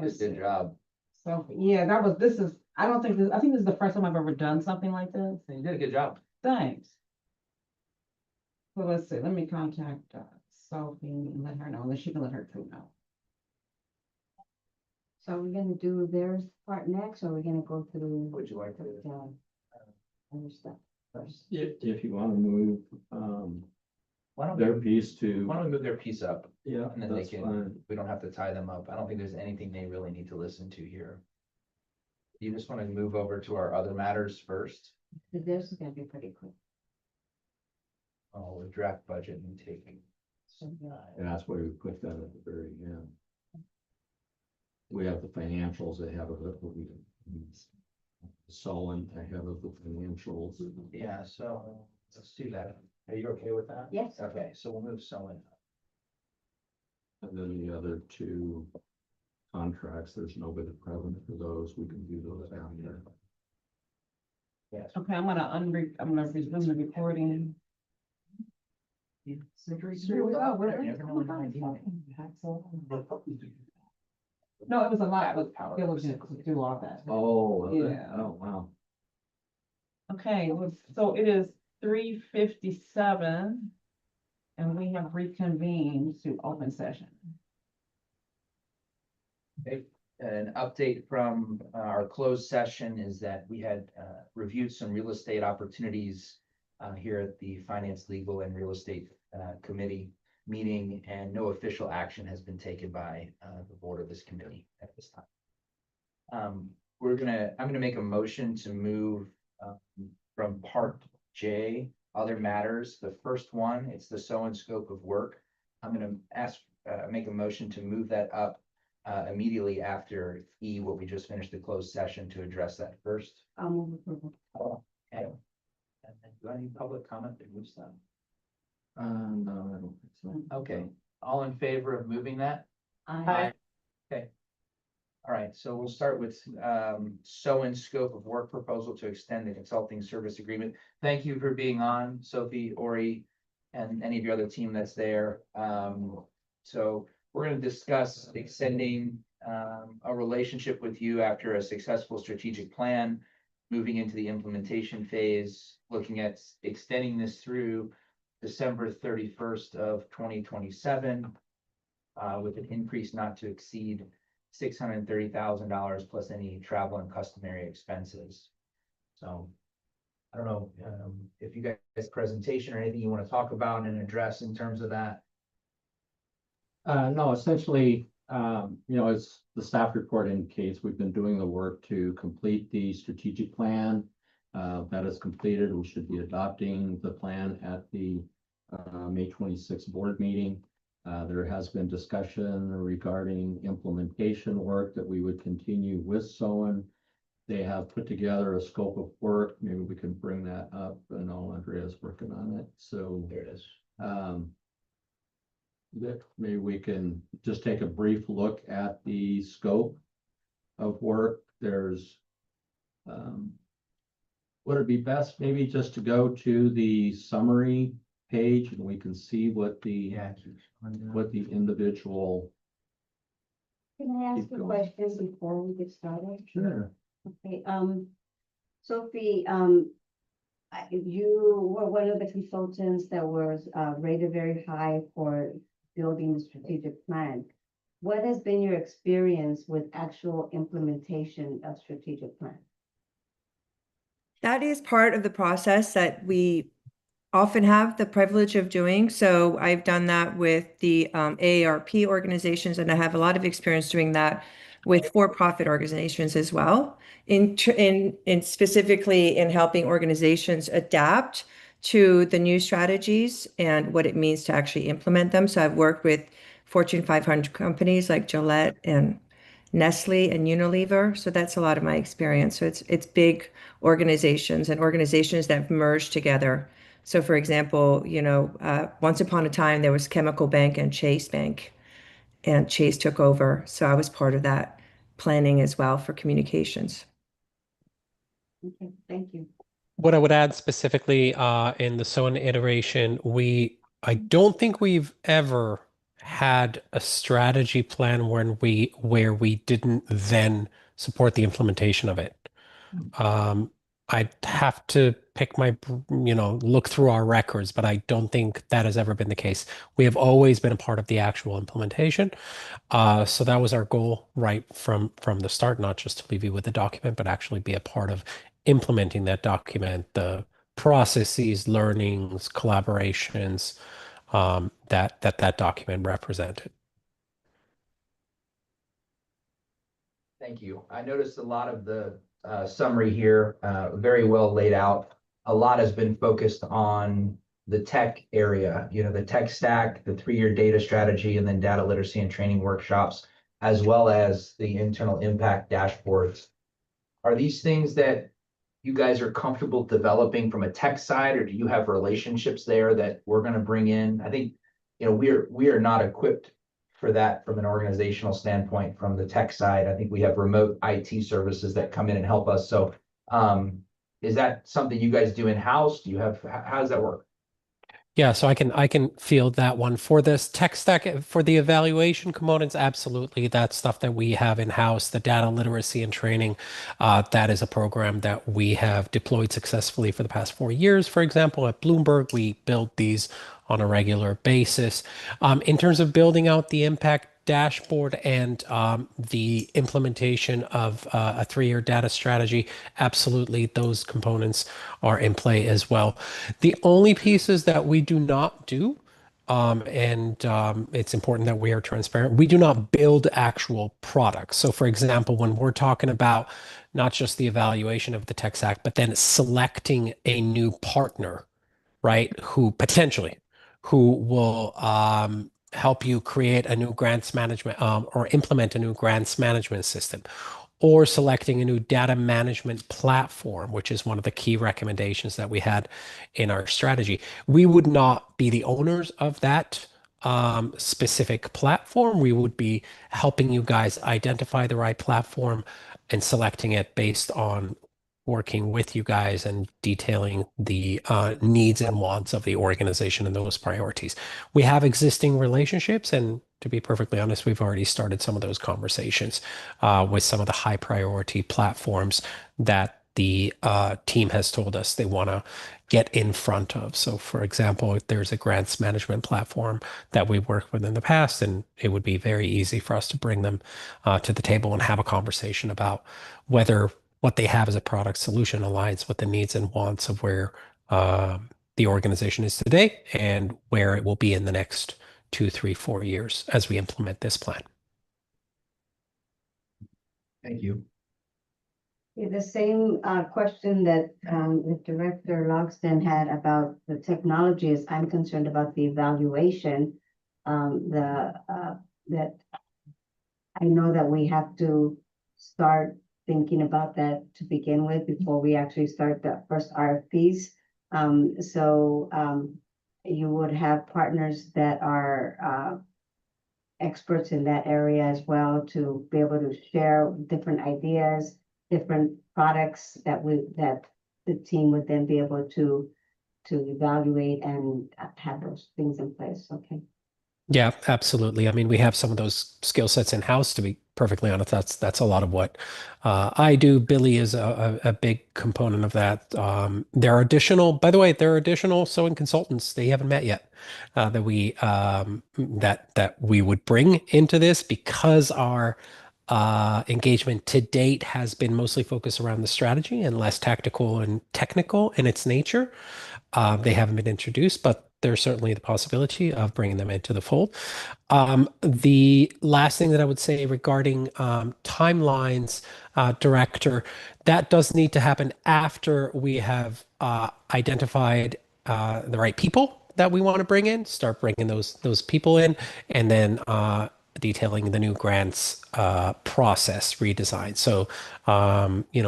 Just good job. So, yeah, I don't think I think this is the first time I've ever done something like this. You did a good job. Thanks. So let's see, let me contact Sophie and let her know, and then she can let her too know. So we're gonna do theirs part next, or we're gonna go through Would you like to? other stuff first? If you want to move, Why don't their we, piece to, why don't we move their piece up yeah, and then they that's can, fine. we don't have to tie them up. I don't think there's anything they really need to listen to here. You just want to move over to our other matters first. Theirs is gonna be pretty quick. Oh, the draft budget and taking. And that's why we put that at the very end. We have the financials ahead of it, but we Sullen ahead of the financials. Yeah, so let's do that. Are you okay with that? Yes. Okay, so we'll move Sullen. And then the other two contracts, there's nobody present for those. We can do those after. Yes. Okay, I'm gonna resume the recording. Here we go. No, it was a lot of diligence to do all that. Oh, Yeah. oh, wow. Okay, so it is 3:57. And we have reconvened to open session. An update from our closed session is that we had reviewed some real estate opportunities here at the Finance, Legal, and Real Estate Committee meeting, and no official action has been taken by the board of this committee at this time. I'm gonna make a motion to move from Part J, other matters. The first one, it's the so and scope of work. I'm gonna make a motion to move that up immediately after E, what we just finished the closed session, to address that first. I'll move approval. Okay. And then do I need public comment to move some? No, I don't think so. Okay, all in favor of moving that? Aye. Okay. All right, so we'll start with so in scope of work proposal to extend the consulting service agreement. Thank you for being on, Sophie, Ori, and any of your other team that's there. So we're going to discuss extending a relationship with you after a successful strategic plan, moving into the implementation phase, looking at extending this through December 31st of 2027 with an increase not to exceed $630,000 plus any travel and customary expenses. So I don't know if you guys presentation or anything you want to talk about and address in terms of that. No, essentially, as the staff report indicates, we've been doing the work to complete the strategic plan. That is completed. We should be adopting the plan at the May 26th board meeting. There has been discussion regarding implementation work that we would continue with SOAN. They have put together a scope of work. Maybe we can bring that up. I know Andrea's working on it. So There it is. That maybe we can just take a brief look at the scope of work. There's would it be best maybe just to go to the summary page and we can see what the individual. Can I ask Keep a going. question before we get started? Sure. Okay, Sophie, you were one of the consultants that was rated very high for building the strategic plan. What has been your experience with actual implementation of strategic plan? That is part of the process that we often have the privilege of doing. So I've done that with the AARP organizations, and I have a lot of experience doing that with for-profit organizations as well. In specifically in helping organizations adapt to the new strategies and what it means to actually implement them. So I've worked with Fortune 500 companies like Gillette and Nestle and Unilever. So that's a lot of my experience. So it's big organizations and organizations that have merged together. So for example, once upon a time there was Chemical Bank and Chase Bank, and Chase took over. So I was part of that planning as well for communications. Okay, thank you. What I would add specifically in the SOAN iteration, I don't think we've ever had a strategy plan where we didn't then support the implementation of it. I'd have to pick look through our records, but I don't think that has ever been the case. We have always been a part of the actual implementation. So that was our goal right from the start, not just to leave you with a document, but actually be a part of implementing that document, the processes, learnings, collaborations, that document represented. Thank you. I noticed a lot of the summary here, very well laid out. A lot has been focused on the tech area, the tech stack, the 3-year data strategy, and then data literacy and training workshops, as well as the internal impact dashboards. Are these things that you guys are comfortable developing from a tech side, or do you have relationships there that we're going to bring in? I think, we are not equipped for that from an organizational standpoint from the tech side. I think we have remote IT services that come in and help us. So is that something you guys do in-house? How does that work? Yeah, so I can field that one for this tech stack for the evaluation components. Absolutely, that's stuff that we have in house. The data literacy and training, that is a program that we have deployed successfully for the past 4 years. For example, at Bloomberg, we build these on a regular basis. In terms of building out the impact dashboard and the implementation of a 3-year data strategy, absolutely, those components are in play as well. The only pieces that we do not do, it's important that we are transparent, we do not build actual products. So, for example, when we're talking about not just the evaluation of the tech stack, but then selecting a new partner, right, who will help you create a new grants management or implement a new grants management system, or selecting a new data management platform, which is one of the key recommendations that we had in our strategy. We would not be the owners of that specific platform. We would be helping you guys identify the right platform and selecting it based on working with you guys and detailing the needs and wants of the organization and those priorities. We have existing relationships, and to be perfectly honest, we've already started some of those conversations with some of the high priority platforms that the team has told us they want to get in front of. So, for example, if there's a grants management platform that we've worked with in the past, and it would be very easy for us to bring them to the table and have a conversation about whether what they have as a product solution aligns with the needs and wants of where the organization is today and where it will be in the next 2, 3, 4 years as we implement this plan. Thank you. The same question that the Director Logston had about the technology is I'm concerned about the evaluation. That I know that we have to start thinking about that to begin with before we actually start the first RFPs. You would have partners that are experts in that area as well to be able to share different ideas, different products that the team would then be able to evaluate and have those things in place. Okay. Yeah, absolutely. I mean, we have some of those skill sets in house, to be perfectly honest. That's a lot of what I do. Billy is a big component of that. There are additional sewing consultants that you haven't met yet that we would bring into this, because our engagement to date has been mostly focused around the strategy and less tactical and technical in its nature. They haven't been introduced, but there's certainly the possibility of bringing them into the fold. The last thing that I would say regarding timelines, Director, that does need to happen after we have identified the right people that we want to bring in, start bringing those people in, and then detailing the new grants process redesign. So,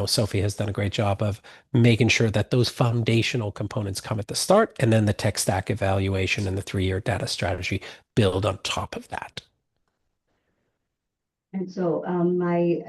Sophie has done a great job of making sure that those foundational components come at the start, and then the tech stack evaluation and the 3-year data strategy build on top of that. And so my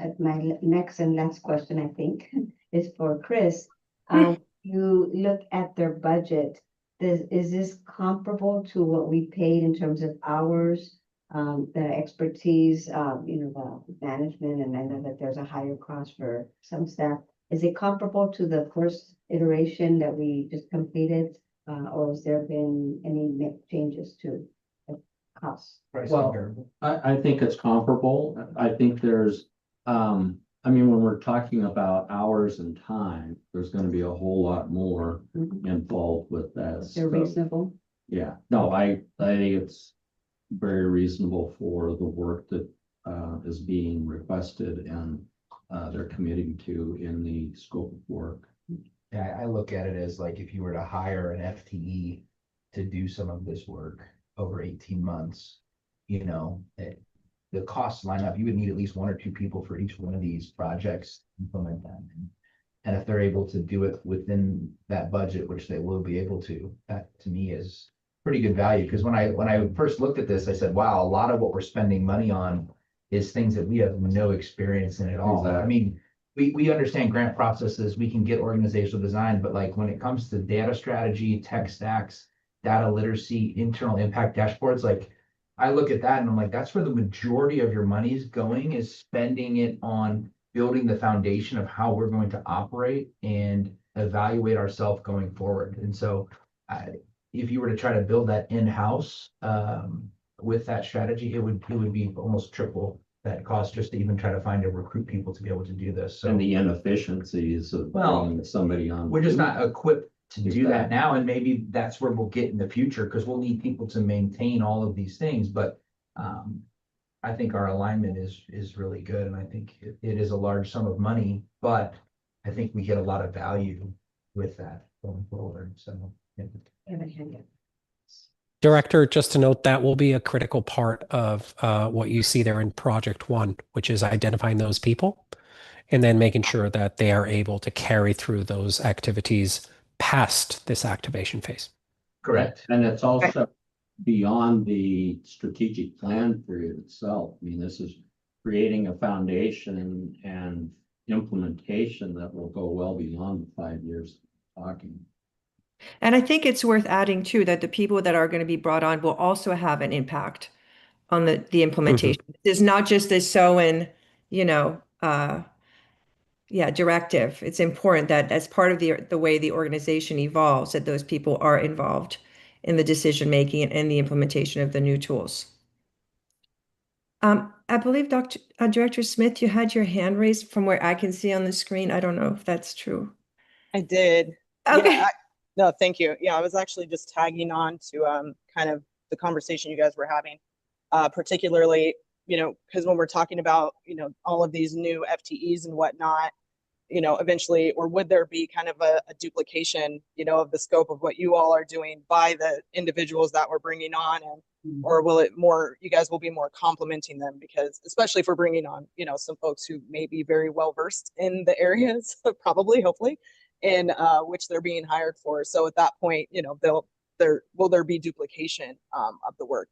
next and last question, I think, is for Chris. You look at their budget. Is this comparable to what we paid in terms of hours the expertise, the management, and I know that there's a higher cost for some staff. Is it comparable to the first iteration that we just completed? Or has there been any changes to the cost? Well, I think it's comparable. I think there's, I mean, when we're talking about hours and time, there's gonna be a whole lot more Mhm. involved with that. They're stuff. reasonable. Yeah, no, I think it's very reasonable for the work that is being requested and they're committing to in the scope of work. Yeah, I look at it as like if you were to hire an FTE to do some of this work over 18 months, the costs line up. You would need at least one or two people for each one of these projects to implement them. And if they're able to do it within that budget, which they will be able to, that to me is pretty good value. Because when I first looked at this, I said, wow, a lot of what we're spending money on is things that we have no experience in at all. I Exactly. mean, we understand grant processes, we can get organizational design, but like when it comes to data strategy, tech stacks, data literacy, internal impact dashboards, like I look at that and I'm like, that's where the majority of your money is going, is spending it on building the foundation of how we're going to operate and evaluate ourselves going forward. And so if you were to try to build that in-house with that strategy, it would be almost triple that cost just to even try to find and recruit people to be able to do this. So And the inefficiencies of Well, bringing somebody on. we're just not equipped to do that Exactly. now, and maybe that's where we'll get in the future, because we'll need people to maintain all of these things, but I think our alignment is really good, and I think it is a large sum of money, but I think we get a lot of value with that going forward, so. Yeah. Director, just to note, that will be a critical part of what you see there in Project One, which is identifying those people and then making sure that they are able to carry through those activities past this activation phase. Correct. And it's also beyond the strategic plan period itself. I mean, this is creating a foundation and implementation that will go well beyond the 5 years talking. And I think it's worth adding too that the people that are going to be brought on will also have an impact on the implementation. It's not just a you know, directive. It's important that as part of the way the organization evolves, that those people are involved in the decision making and the implementation of the new tools. I believe Director Smith, you had your hand raised from where I can see on the screen. I don't know if that's true. I did. Okay. Yeah, no, thank you. Yeah, I was actually just tagging on to kind of the conversation you guys were having, particularly, because when we're talking about, all of these new FTEs and whatnot, eventually, or would there be kind of a duplication, of the scope of what you all are doing by the individuals that we're bringing on, and or will it you guys will be more complementing them, because especially if we're bringing on, some folks who may be very well versed in the areas, probably, hopefully, in which they're being hired for. So at that point, will there be duplication of the work?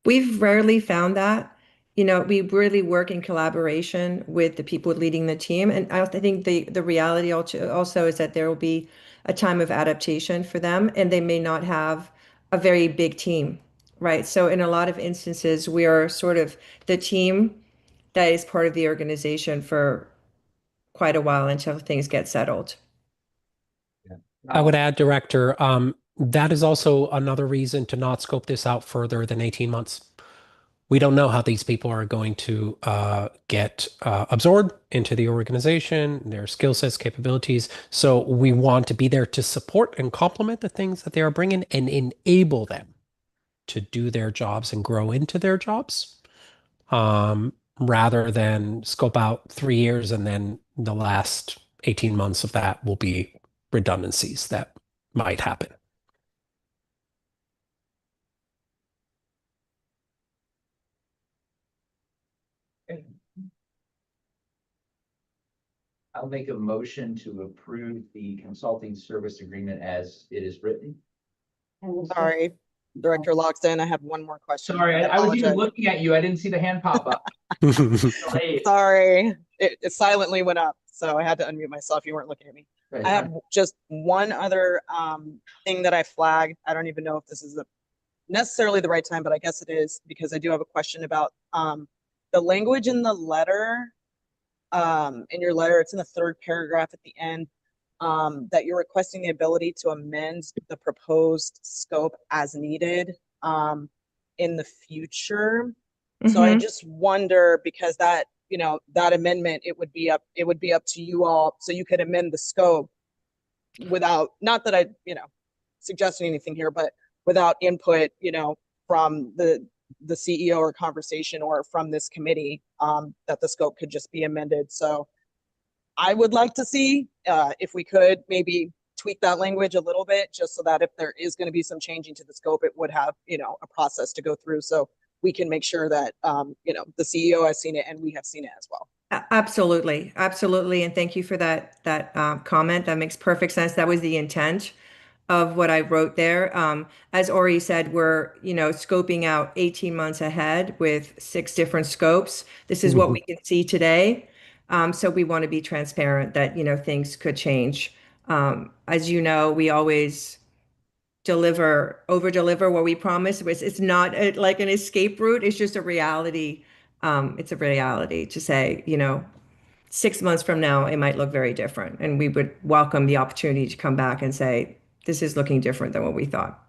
We've rarely found that. We really work in collaboration with the people leading the team. And I think the reality also is that there will be a time of adaptation for them, and they may not have a very big team, right? So in a lot of instances, we are sort of the team that is part of the organization for quite a while until things get settled. I would add, Director, that is also another reason to not scope this out further than 18 months. We don't know how these people are going to get absorbed into the organization, their skill sets, capabilities. So we want to be there to support and complement the things that they are bringing and enable them to do their jobs and grow into their jobs, rather than scope out 3 years and then the last 18 months of that will be redundancies that might happen. I'll make a motion to approve the consulting service agreement as it is written. Sorry, Director Loxton, I have one more question. Sorry, I was even apologize. looking at you. I didn't see the hand pop up. Hey. Sorry, it silently went up, so I had to unmute myself. You weren't looking at me. Right. I have just one other thing that I flagged. I don't even know if this is necessarily the right time, but I guess it is because I do have a question about the language in the letter. In your letter, it's in the third paragraph at the end, that you're requesting the ability to amend the proposed scope as needed in the future. So I Mhm. just wonder, because that, you know, that amendment, it would be up to you all, so you could amend the scope without, not that I, you know, suggesting anything here, but without input, you know, from the CEO or conversation or from this committee, that the scope could just be amended. So I would like to see, if we could maybe tweak that language a little bit, just so that if there is going to be some changing to the scope, it would have, you know, a process to go through. So we can make sure that, you know, the CEO has seen it and we have seen it as well. Absolutely, absolutely, and thank you for that comment. That makes perfect sense. That was the intent of what I wrote there. As Ori said, we're, you know, scoping out 18 months ahead with 6 different scopes. This is what we can see today. So we want to be transparent that, you know, things could change. As you know, we always over deliver what we promise. It's not like an escape route. It's just a reality. It's a reality to say, you know, 6 months from now, it might look very different. And we would welcome the opportunity to come back and say, this is looking different than what we thought.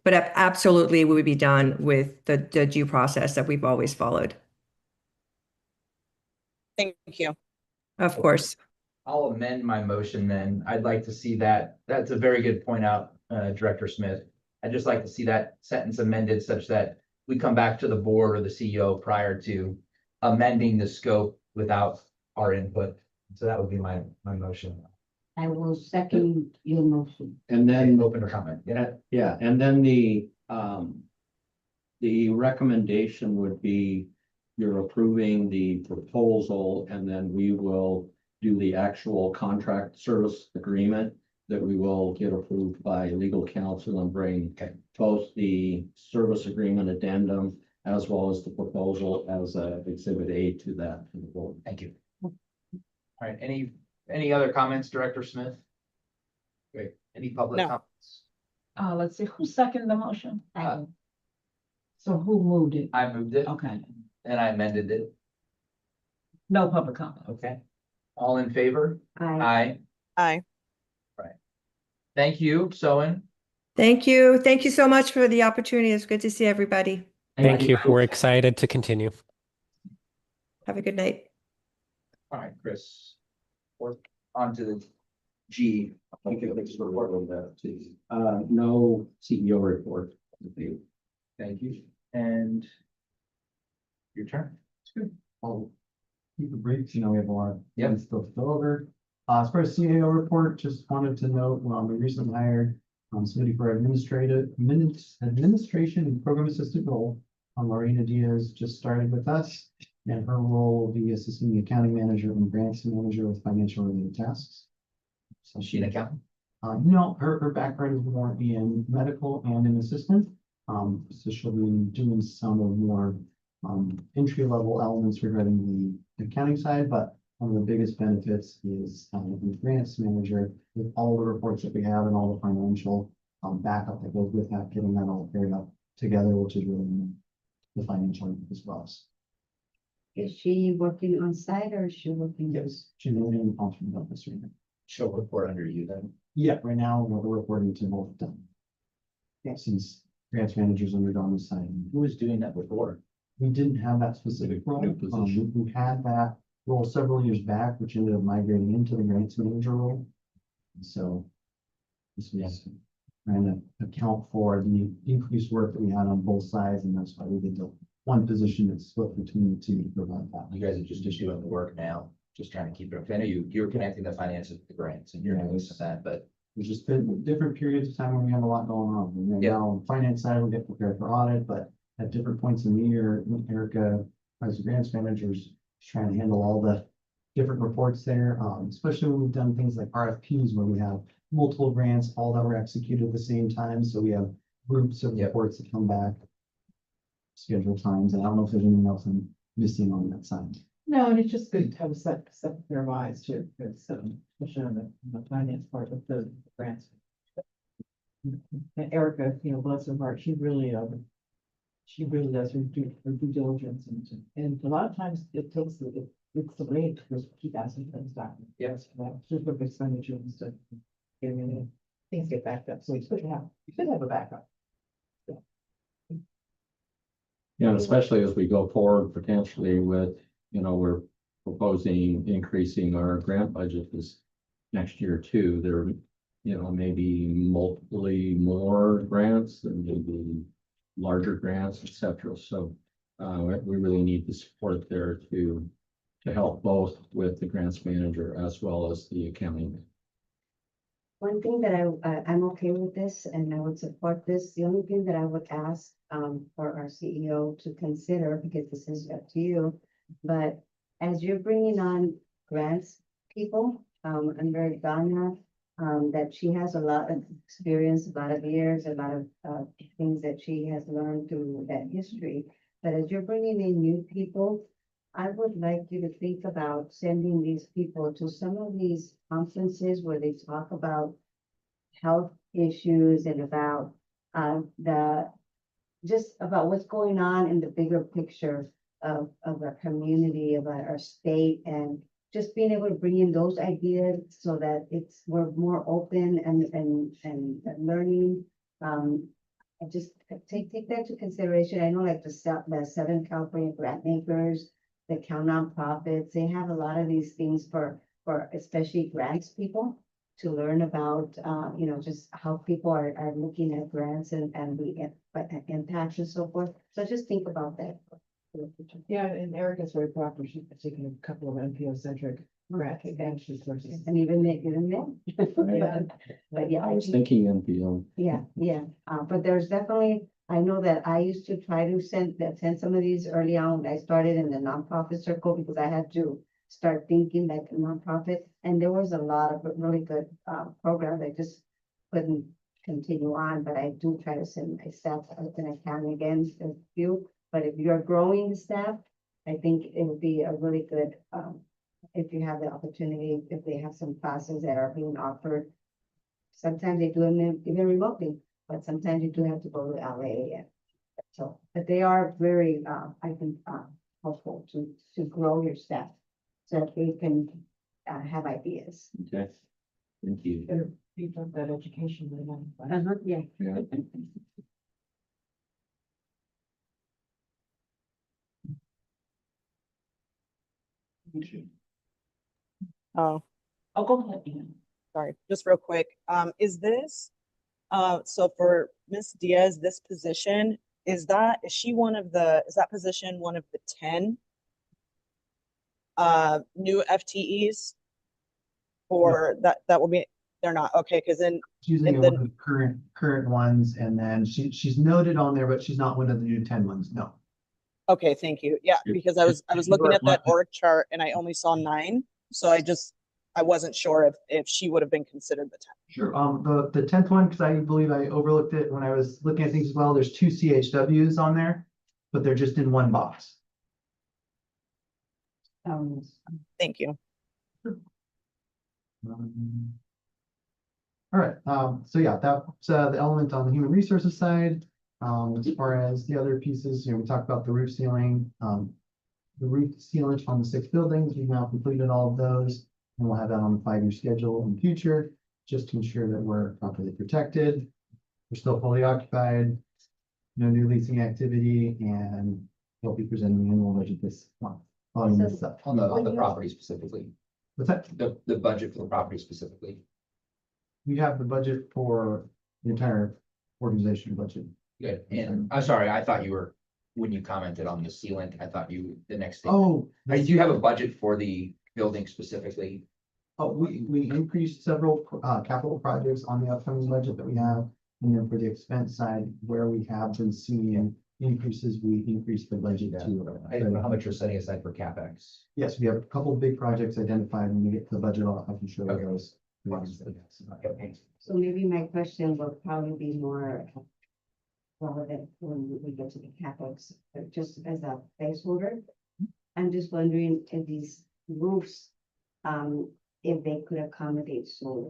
But absolutely, we would be done with the due process that we've always followed. Thank you. Of course. I'll amend my motion then. I'd like to see that. That's a very good point out, Director Smith. I'd just like to see that sentence amended such that we come back to the board or the CEO prior to amending the scope without our input. So that would be my motion. I will second your motion. And then, Open or comment. Yeah. yeah, and then the recommendation would be you're approving the proposal, and then we will do the actual contract service agreement that we will get approved by legal counsel and bring both the service agreement addendum as well as the proposal as exhibit A to that to the board. Thank you. All right, any other comments, Director Smith? Great. Any public No. comments? Let's see, who seconded the motion? Uh, So who moved it? I moved it Okay, and I amended it. no public comment. Okay. All in favor? I, Aye. Aye. Thank you, Soen. Thank you. Thank you so much for the opportunity. It's good to see everybody. Thank you. We're excited to continue. Have a good night. All right, Chris. We're on to the G. No CEO report. Thank you. And your turn. I'll keep it brief, you know, we have a lot of Yep. stuff to go over. As far as CAO report, just wanted to note, we recently hired somebody for administration and program assistant role. Lorena Diaz just started with us, and her role will be assisting the accounting manager and grants manager with financial related tasks. So Is she an accountant? no, her background is more in medical and an assistant. So she'll be doing some of more entry level elements regarding the accounting side, but one of the biggest benefits is the grants manager with all the reports that we have and all the financial backup that goes with that, getting that all paired up together, which is really the financial as well. is she working on site or is she working? Yes, she's really in the function of this right now. She'll report under you then. Yeah, right now we're reporting to both of them. Yeah, since grants managers undergone the site. Who was doing that before? We didn't have that specific role. New position. We had that role several years back, which ended up migrating into the grants manager role. So this was trying to account for the increased work that we had on both sides, and that's why we did the one position that's split between the two to provide that. You guys are just doing the work now, just trying to keep it. I know you're connecting the finances with the grants and you're doing some of that, but There's just been different periods of time when we have a lot going on. And then Yeah. now on the finance side, we get prepared for audit, but at different points in the year, Erica, as the grants manager, is trying to handle all the different reports there, especially when we've done things like RFPs where we have multiple grants, all that were executed at the same time. So we have groups of Yep. reports that come back, schedule times, and I don't know if there's anything else I'm missing on that side. No, and it's just good to have a set pair of eyes too, because, especially on the finance part of the grants. And Erica, you know, bless her heart, she really She really does her due diligence and a lot of times it takes, it's the way to keep asking for those documents. Yes. Just for expenditure and stuff. And things get backed up, so you should have a backup. Yeah, and especially as we go forward potentially with, we're proposing increasing our grant budget this next year too. There, maybe multiply more grants and maybe larger grants, et cetera. So we really need the support there to help both with the grants manager as well as the accounting. One thing that I'm okay with this and I would support this. The only thing that I would ask for our CEO to consider, because this is up to you, but as you're bringing on grants people under Donna, that she has a lot of experience, a lot of years, a lot of things that she has learned through that history. But as you're bringing in new people, I would like you to think about sending these people to some of these conferences where they talk about health issues and about just about what's going on in the bigger picture of our community, about our state, and just being able to bring in those ideas so that we're more open and learning. I just take that into consideration. I know like the Southern California grant makers, the Cal nonprofits, they have a lot of these things for especially grants people to learn about, just how people are looking at grants and the impacts and so forth. So just think about that. Yeah, and Erica's very proper. She's taken a couple of NPO centric grant advantages versus. And even then. But yeah. I was thinking NPO. Yeah, but there's definitely, I know that I used to try to send some of these early on when I started in the nonprofit circle, because I had to start thinking like a nonprofit, and there was a lot of really good programs. I just couldn't continue on, but I do try to send my staff as an account again, a few. But if you're growing the staff, I think it would be a really good, if you have the opportunity, if they have some classes that are being offered. Sometimes they do them even remotely, but sometimes you do have to go to LA. And so, but they are very, I think, helpful to grow your staff so that they can have ideas. Okay. Thank you. Better beef up that education. Yeah. Yeah. Oh, Oh, go ahead, Ian. sorry, just real quick. Is this, so for Miss Diaz, this position, is that position one of the 10 new FTEs? Or that will be, they're not, okay, because then, Using And one then- of the current ones, and then she's noted on there, but she's not one of the new 10 ones, no. okay, thank you. Yeah, If- because I was if you looking are at that lucky- org chart and I only saw 9. So I wasn't sure if she would have been considered the 10. Sure, the 10th one, because I believe I overlooked it when I was looking at things as well, there's 2 CHWs on there, but they're just in one box. Thank you. All right, so yeah, that's the element on the human resources side. As far as the other pieces, we talked about the roof sealing, the roof sealant on the 6 buildings. We've now completed all of those, and we'll have that on the 5-year schedule in the future, just to ensure that we're properly protected. We're still fully occupied, no new leasing activity, and we'll be presenting the annual budget this month. Following this up. On the property specifically, What's that? the budget for the property specifically. We have the budget for the entire organization budget. Good, and I'm sorry, I thought you were, when you commented on the sealant, I thought the next thing. Oh, Do you have a budget for the building specifically? we increased several capital projects on the upcoming budget that we have. And then for the expense side, where we have been seeing increases, we increased the budget to. I don't know how much you're setting aside for CapEx. Yes, we have a couple of big projects identified. When we get to the budget, I can show you Okay. those. Okay. So maybe my question will probably be more relevant when we get to the CapEx, but just as a placeholder. I'm just wondering if these roofs, if they could accommodate solar.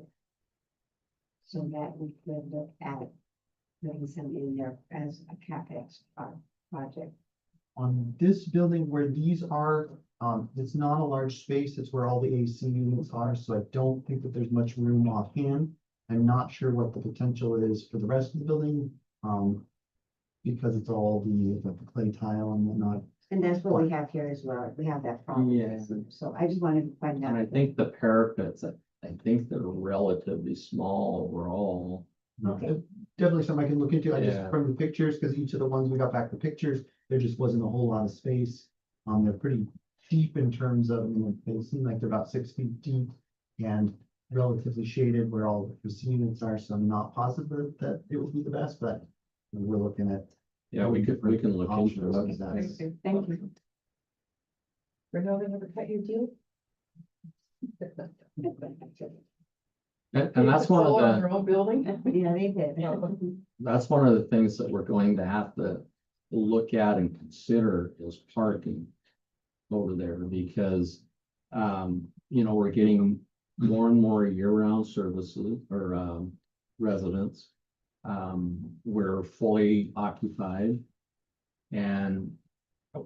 So that we could look at putting some in there as a CapEx project? On this building where these are, it's not a large space, it's where all the AC units are, so I don't think that there's much room offhand. I'm not sure what the potential is for the rest of the building, because it's all the clay tile and whatnot. And that's what we have here as well. We have that problem. Yeah. So I just wanted to find And I out. think the parapets, I think they're relatively small overall. Okay. Definitely something I can look into. I just, Yeah. from the pictures, because each of the ones we got back the pictures, there just wasn't a whole lot of space. They're pretty deep in terms of, I mean, they seem like they're about 6 feet deep and relatively shaded where all the units are, so I'm not positive that it would be the best, but we're looking at. Yeah, we can look into options, it. because that's- Thank you. Renova never cut your deal? And that's one of Solar on the, Their own building? Yeah, they did. that's one of the things that we're going to have to look at and consider is parking over there because, we're getting more and more year-round services or, residents. We're fully occupied. And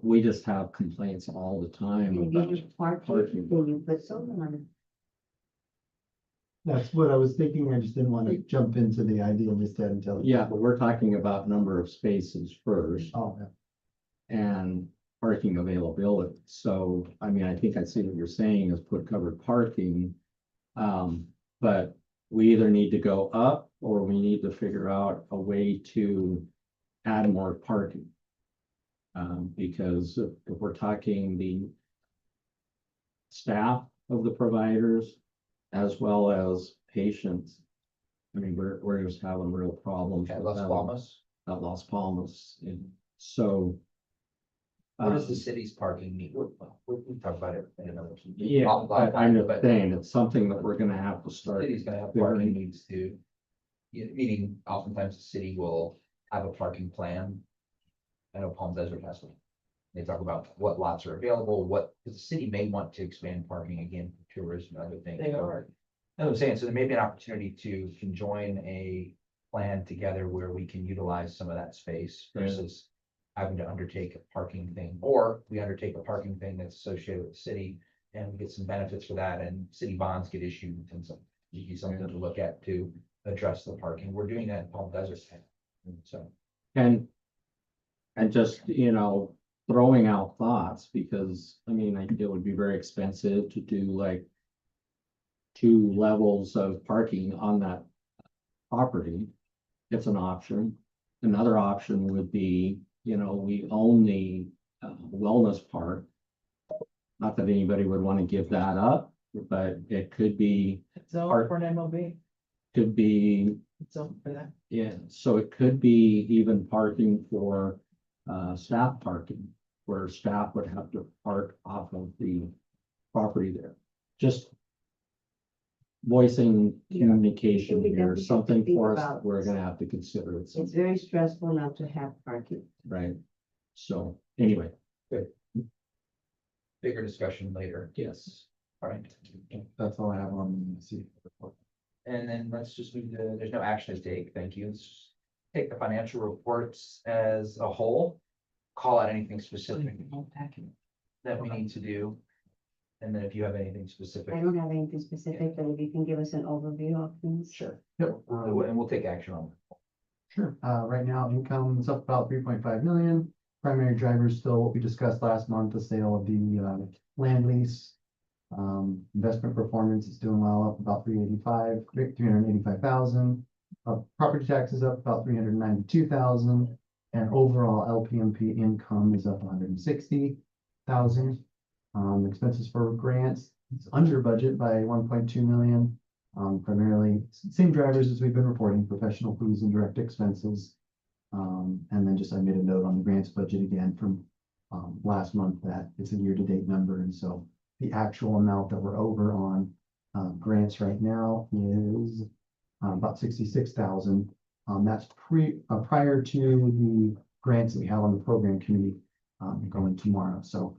we just have complaints all the time And about you park parking. it, then you put solar on it. That's what I was thinking. I just didn't want to jump into the idea just yet until. Yeah, but we're talking about number of spaces first Oh, yeah. and parking availability. So, I mean, I think I see what you're saying is put covered parking. But we either need to go up or we need to figure out a way to add more parking. Because if we're talking the staff of the providers as well as patients, I mean, we're just having real problems. At with Las that Palmas, At Las Palmas, and so. what does the um, city's parking need? We talk about it in another. Yeah, but I'm just saying, it's something that we're gonna have to The start. city's gonna have figuring- parking needs to, meaning oftentimes the city will have a parking plan. I know Palm Desert has one. They talk about what lots are available, because the city may want to expand parking again for tourism and other things. They are. That's what I'm saying, so there may be an opportunity to conjoin a plan together where we can utilize some of that space Yeah. versus having to undertake a parking thing, or we undertake a parking thing that's associated with the city and we get some benefits for that and city bonds get issued and some, something to look at to address the parking. We're doing that in Palm Desert. So, And just, throwing out thoughts, because, I mean, I think it would be very expensive to do like 2 levels of parking on that property. It's an option. Another option would be, we own the wellness park. Not that anybody would want to give that up, but it could be, It's zoned for an MOB. could be, It's zoned for that. yeah, so it could be even parking for staff parking, where staff would have to park off of the property there. Just voicing Yeah. communication We here, definitely have to something think for us, about we're this. gonna have to consider it, It's very stressful not to have parking. right? So, anyway, bigger discussion later. yes. All right. That's all I have on the city report. And then let's just move to, there's no action to take. Thank you. Let's just take the financial reports as a whole. Call out anything specific that we need to do. And then if you have anything specific. I don't have anything specific, but if you can give us an overview of things. Sure. Yep. And we'll take action on it. Sure. Right now, income is up about 3.5 million. Primary drivers still what we discussed last month, the sale of the land lease. Investment performance is doing well, up about 385,000. Property tax is up about 392,000. And overall LPMP income is up 160,000. Expenses for grants, it's under budget by 1.2 million. Primarily same drivers as we've been reporting, professional fees and direct expenses. And then just I made a note on the grants budget again from last month that it's a year-to-date number, and so the actual amount that we're over on grants right now is about 66,000. That's prior to the grants that we have on the program committee going tomorrow. So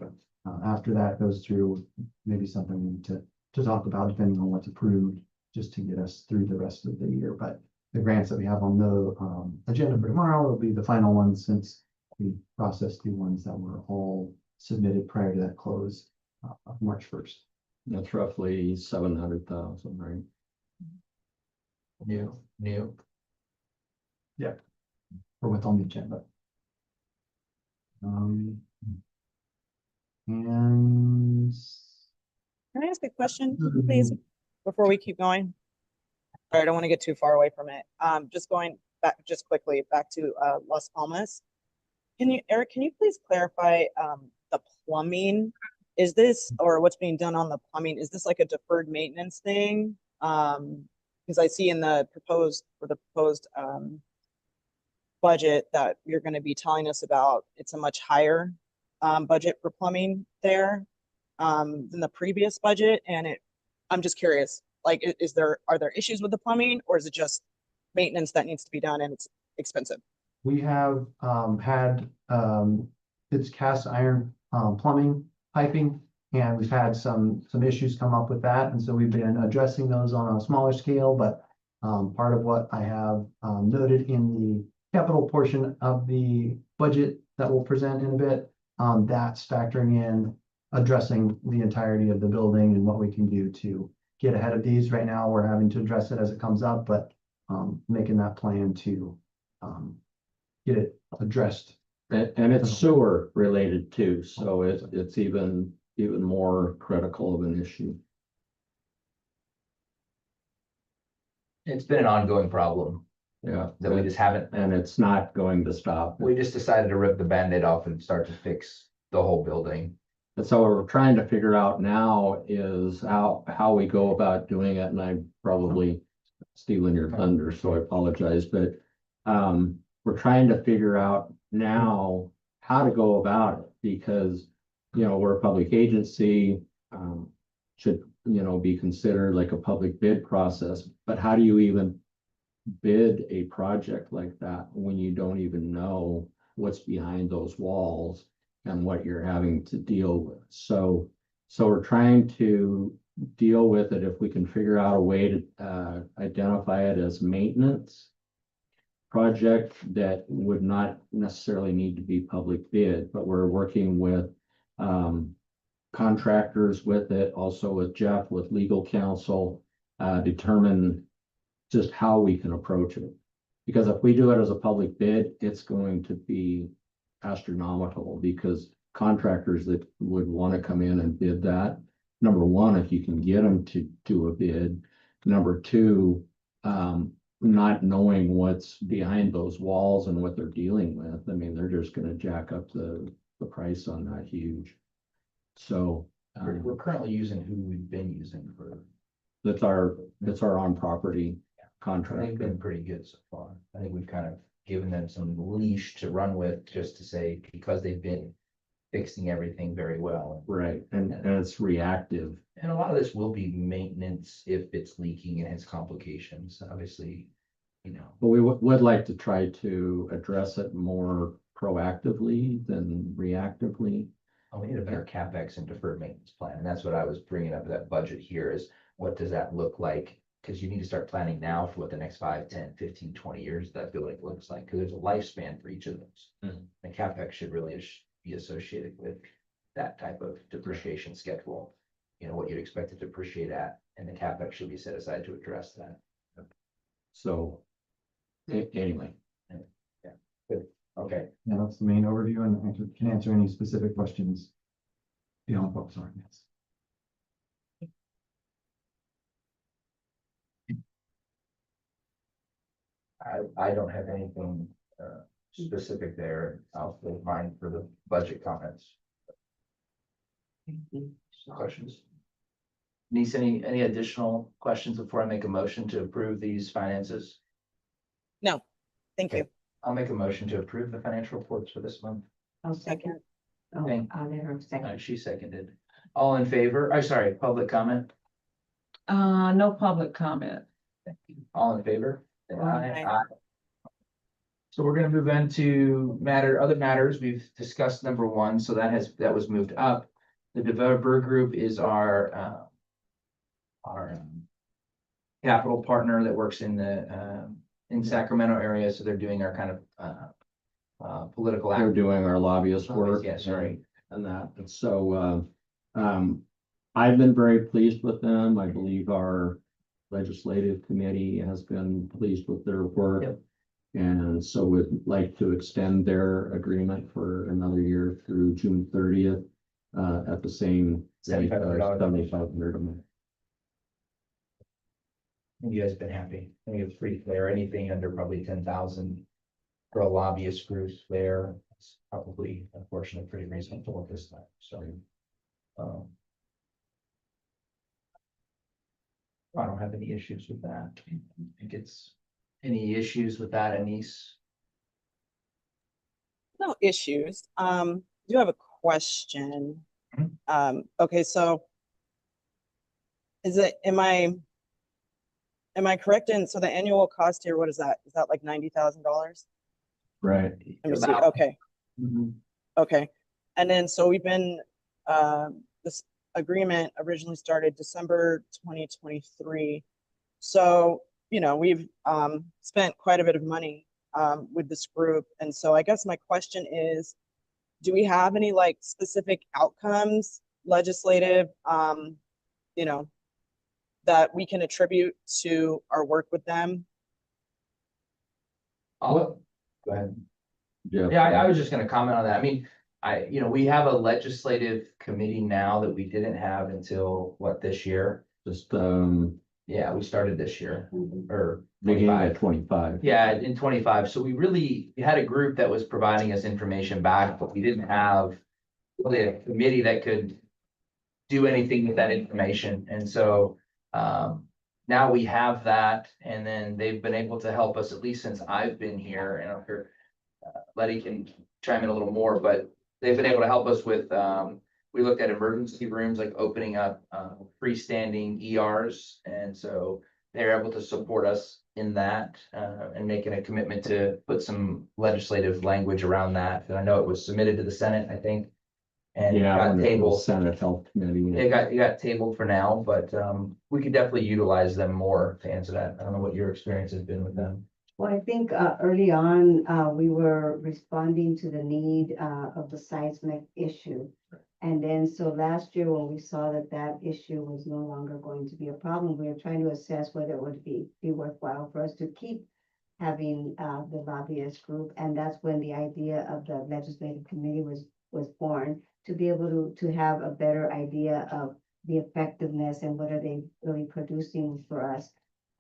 after that goes through, maybe something we need to talk about depending on what's approved, just to get us through the rest of the year. But the grants that we have on the agenda for tomorrow will be the final ones, since we processed the ones that were all submitted prior to that close of March 1st. That's roughly 700,000, right? New. Or what's on the agenda. And Can I ask a question, please, before we keep going? Sorry, I don't want to get too far away from it. Just going back, just quickly back to Las Palmas. Eric, can you please clarify the plumbing? Is this, or what's being done on the plumbing, is this like a deferred maintenance thing? Because I see in the proposed budget that you're going to be telling us about, it's a much higher budget for plumbing there than the previous budget. And I'm just curious, like, are there issues with the plumbing, or is it just maintenance that needs to be done and it's expensive? we have had it's cast iron plumbing piping, and we've had some issues come up with that, and so we've been addressing those on a smaller scale. But part of what I have noted in the capital portion of the budget that we'll present in a bit, that's factoring in addressing the entirety of the building and what we can do to get ahead of these. Right now, we're having to address it as it comes up, but making that plan to get it addressed. And it's sewer related too, so it's even more critical of an issue. It's been an ongoing problem Yeah, that we just haven't, and it's not going to stop. we just decided to rip the Band-Aid off and start to fix the whole building. And so what we're trying to figure out now is how we go about doing it, and I'm probably stealing your thunder, so I apologize, but we're trying to figure out now how to go about it, because, we're a public agency, should, be considered like a public bid process, but how do you even bid a project like that when you don't even know what's behind those walls and what you're having to deal with? So we're trying to deal with it if we can figure out a way to identify it as maintenance project that would not necessarily need to be public bid, but we're working with contractors with it, also with Jeff, with legal counsel, determine just how we can approach it. Because if we do it as a public bid, it's going to be astronomical, because contractors that would want to come in and bid that, number one, if you can get them to do a bid, number two, not knowing what's behind those walls and what they're dealing with. I mean, they're just going to jack up the price on that huge. So We're currently using who we've been using for, that's our on-property they've contract. been pretty good so far. I think we've kind of given them some leash to run with, just to say, because they've been fixing everything very well. Right, and it's reactive. And a lot of this will be maintenance if it's leaking and has complications, obviously, But we would like to try to address it more proactively than reactively. we need a better CapEx and deferred maintenance plan. And that's what I was bringing up, that budget here is, what does that look like? Because you need to start planning now for what the next 5, 10, 15, 20 years that building looks like, because there's a lifespan for each of those. And CapEx should really be associated with that type of depreciation schedule. What you'd expect to depreciate at, and the CapEx should be set aside to address that. So anyway, Okay, Yeah, that's the main overview, and I can answer any specific questions beyond what's on this. I don't have anything specific there. I'll save mine for the budget comments. Questions? Denise, any additional questions before I make a motion to approve these finances? No, thank you. I'll make a motion to approve the financial reports for this month. I'll second. Oh, Thank- I'll let her second. She seconded. All in favor? I'm sorry, public comment? No public comment. All in favor? Aye. So we're gonna move into other matters. We've discussed number 1, so that was moved up. The developer group is our capital partner that works in the in Sacramento area, so they're doing our kind of political They're act. doing our lobbyist work. Yeah, sorry. And that, and so, I've been very pleased with them. I believe our legislative committee has been pleased with their work. Yep. And so we'd like to extend their agreement for another year through June 30th, at the same rate of $7,500. $7,500 a month. You guys have been happy. I think it's pretty clear. Anything under probably 10,000 for a lobbyist group there, it's probably unfortunately pretty reasonable at this time. So, um, I don't have any issues with that. I think it's any issues with that, Anise? No issues. I do have a question. Mhm. Okay, so am I correct in, so the annual cost here, what is that? Is that like $90,000? Right. Let me see, About. okay, okay. And then, so we've been, this agreement originally started December 2023. So, we've, spent quite a bit of money, with this group. And so I guess my question is, do we have any like specific outcomes, legislative, you know, that we can attribute to our work with them? Go ahead. Jeff, Yeah, I was just gonna comment on that. I mean, we have a legislative committee now that we didn't have until what, this year? just, Yeah, we started this year or beginning 25. at 25. Yeah, in 25. So we had a group that was providing us information back, but we didn't have really a committee that could do anything with that information. And so now we have that, and then they've been able to help us, at least since I've been here. And I'm sure Letty can chime in a little more, but they've been able to help us with, we looked at emergency rooms, like opening up freestanding ERs. And so they're able to support us in that and making a commitment to put some legislative language around that. And I know it was submitted to the Senate, I think. And Yeah, got when it was tabled. Senate Health Committee. It got tabled for now, but we could definitely utilize them more to answer that. I don't know what your experience has been with them. Well, I think early on, we were responding to the need of the seismic issue. And then, so last year, when we saw that that issue was no longer going to be a problem, we were trying to assess whether it would be worthwhile for us to keep having the lobbyist group. And that's when the idea of the legislative committee was born, to be able to have a better idea of the effectiveness and what are they really producing for us.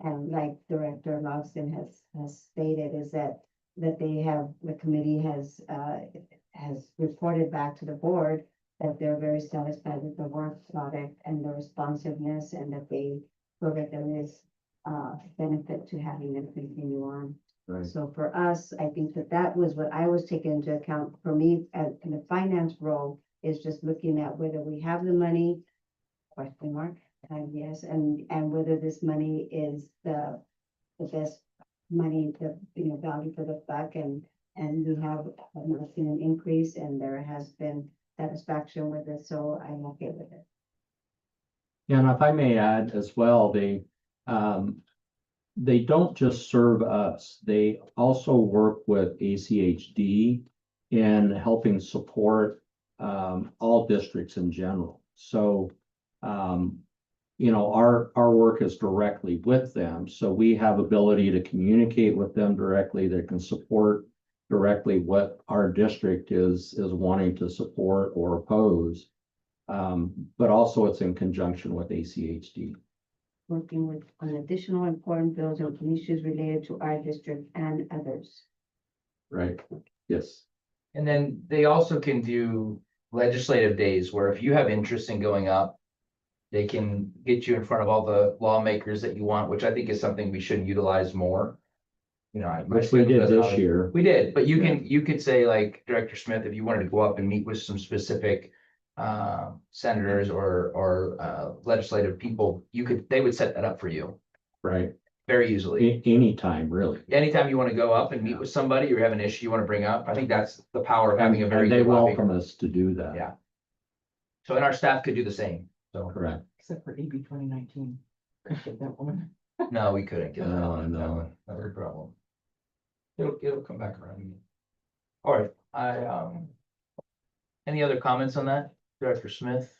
And like Director Lawson has stated, is that the committee has reported back to the board that they're very satisfied with the work product and the responsiveness, and that they feel that there is benefit to having them continue on. Right. So for us, I think that was what I was taking into account. For me, in the finance role, is just looking at whether we have the money, question mark, yes, and whether this money is the best money, the value for the buck, and we have not seen an increase, and there has been satisfaction with it, so I'm okay with it. Yeah, and if I may add as well, they don't just serve us, they also work with ACHD in helping support all districts in general. So, our work is directly with them. So we have ability to communicate with them directly, that can support directly what our district is wanting to support or oppose. But also it's in conjunction with ACHD. Working with on additional important bills and issues related to our district and others. Right, yes. And then they also can do legislative days where if you have interest in going up, they can get you in front of all the lawmakers that you want, which I think is something we should utilize more. Which we did this year. We did, but you could say, like Director Smith, if you wanted to go up and meet with some specific senators or legislative people, they would set that up for you Right. very easily. Anytime, really. Anytime you want to go up and meet with somebody or have an issue you want to bring up, I think that's the power of having a very And they good lobby. welcome us to do that. Yeah. So, and our staff could do the same. So, Correct. Except for AB 2019. Couldn't get that woman. no, we couldn't get that No, one. no. Another problem. It'll come back around again. All right, any other comments on that, Director Smith?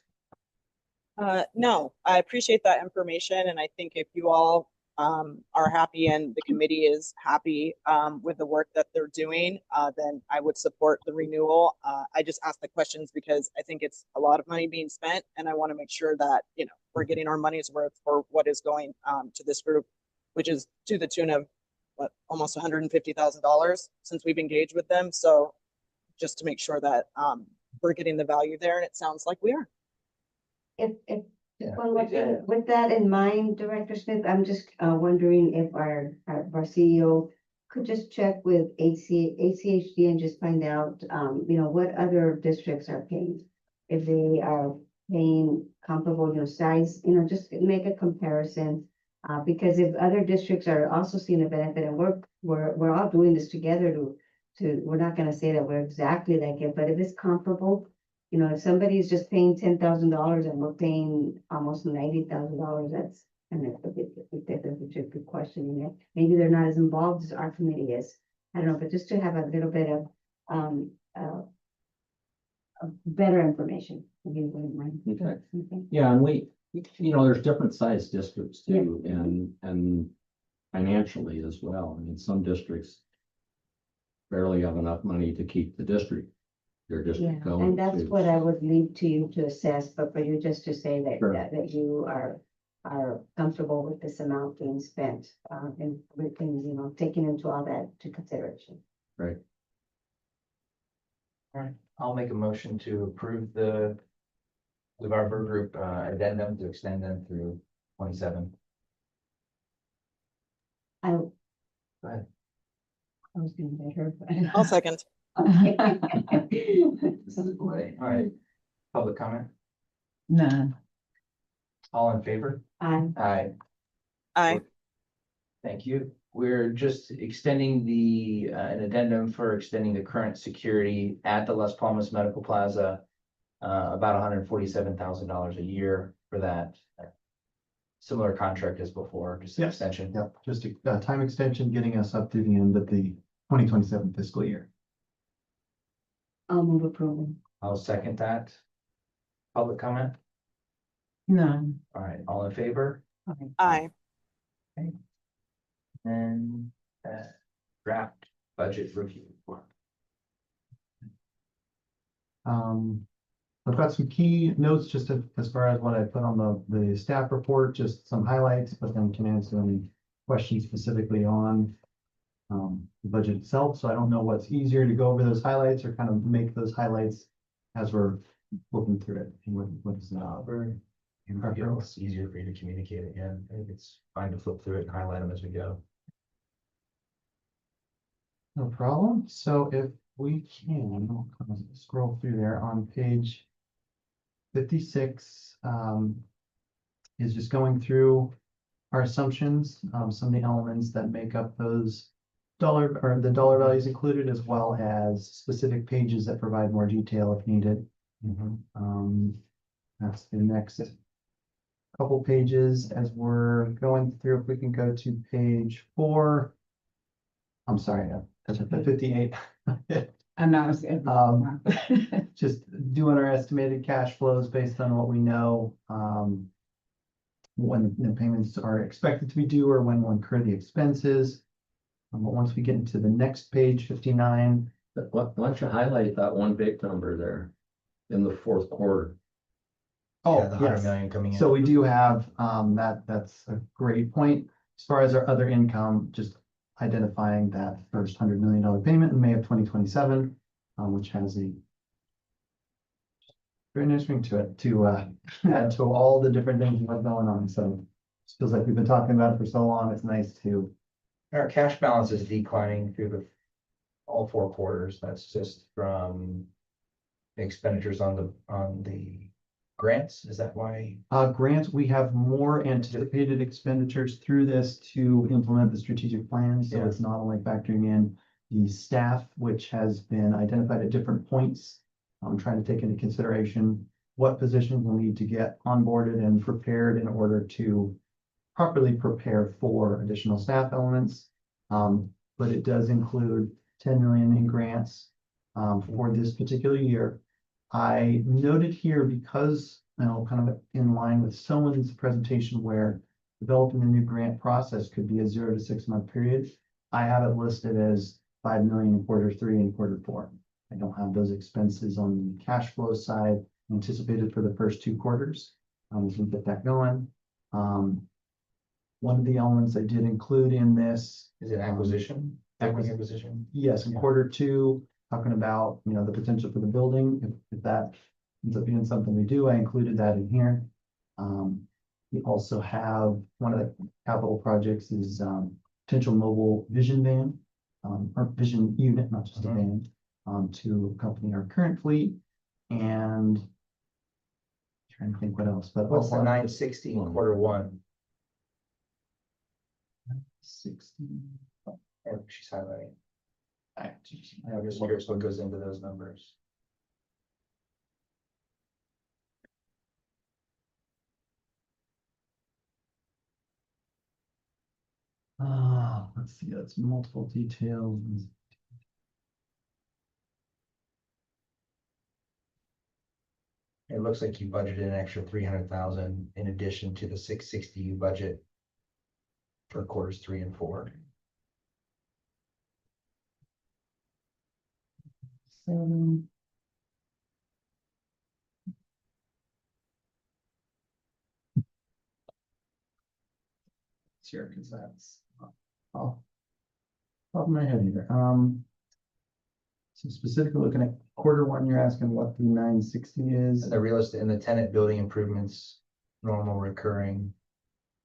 No, I appreciate that information, and I think if you all are happy and the committee is happy with the work that they're doing, then I would support the renewal. I just asked the questions because I think it's a lot of money being spent, and I want to make sure that, you know, we're getting our money's worth for what is going to this group, which is to the tune of what, almost $150,000 since we've engaged with them. So just to make sure that we're getting the value there, and it sounds like we are. If, Yeah, well, please, with that in mind, Director Smith, I'm just wondering if our CEO could just check with ACHD and just find out, you know, what other districts are paying. If they are paying comparable, you know, size, you know, just make a comparison. Because if other districts are also seeing a benefit, and we're all doing this together we're not gonna say that we're exactly like it, but if it's comparable, you know, if somebody's just paying $10,000 and we're paying almost $90,000, that's kind of a bit different, which is a good question, you know. Maybe they're not as involved as our committee is. I don't know, but just to have a little bit of better information, if you wouldn't mind. Okay. Okay. Yeah, and you know, there's different sized districts too, and financially as well. I mean, some districts barely have enough money to keep their Yeah, district going. and that's too. what I would leave to you to assess, but for you just to say that, Sure. that you are comfortable with this amount being spent, and with things, you know, taking into all that to consideration. Right. All right, I'll make a motion to approve the Barber Group addendum to extend them through 27. I Go ahead. I was gonna let her. I'll second. This is great. All right, public comment, None. all in favor? Aye. Aye. Thank you. We're just extending an addendum for extending the current security at the Las Palmas Medical Plaza. About $147,000 a year for that. Similar contract as before, just an Yes. extension. Yep, just a time extension getting us up to the end of the 2027 fiscal year. I'll move approval. I'll second that. Public comment? None. All right, all in favor? Aye. And draft budget review. I've got some key notes just as far as what I put on the staff report, just some highlights, but then can answer any questions specifically on the budget itself. So I don't know what's easier to go over those highlights or kind of make those highlights as we're looking through it. And what's It's easier for you to communicate it, yeah. I think it's fine to flip through it and highlight them as we go. No problem. So if we can, I'll kind of scroll through there on page 56, is just going through our assumptions, some of the elements that make up those dollar values included, as well as specific pages that provide more detail if needed. That's the next couple pages as we're going through. If we can go to page 4. I'm sorry, that's 58. I'm not. Just doing our estimated cash flows based on what we know, when the payments are expected to be due or when we'll incur the expenses. But once we get into the next page, 59. Why don't you highlight that one big number there in the fourth quarter? Oh, Yeah, the 100 yes. million coming in. So we do have, that's a great point. As far as our other income, just identifying that first $100 million payment in May of 2027, which has a very nice ring to it to add to all the different things we have going on. So it feels like we've been talking about it for so long. It's nice to. Our cash balance is declining through all 4 quarters. That's just from expenditures on the grants. Is that why? Grants, we have more anticipated expenditures through this to implement the strategic plan. So Yeah. it's not only factoring in the staff, which has been identified at different points. I'm trying to take into consideration what positions we'll need to get onboarded and prepared in order to properly prepare for additional staff elements. But it does include 10 million in grants, for this particular year. I noted here because, kind of in line with someone's presentation where developing a new grant process could be a 0 to 6 month period. I have it listed as 5 million in Q3 and Q4. I don't have those expenses on the cash flow side anticipated for the first 2 quarters. We can get that going. One of the elements I did include in this, Is it acquisition? Equity acquisition? yes, in Yeah. Q2, talking about, the potential for the building, if that ends up being something we do, I included that in here. We also have, one of the capital projects is, potential mobile vision van, or vision unit, not just a Mhm. van, to accompany our current fleet, and trying to think what else, but. What's the also- 960 in Q1? 60. Or she's highlighting. I'm just curious what goes into those numbers. Let's see, that's multiple details. It looks like you budgeted an extra 300,000 in addition to the 660 you budget for Q3 and 4. Seven. Sure, because that's, oh. Top of my head here, so specifically looking at Q1, you're asking what the 960 is. And the real estate and the tenant building improvements, normal recurring.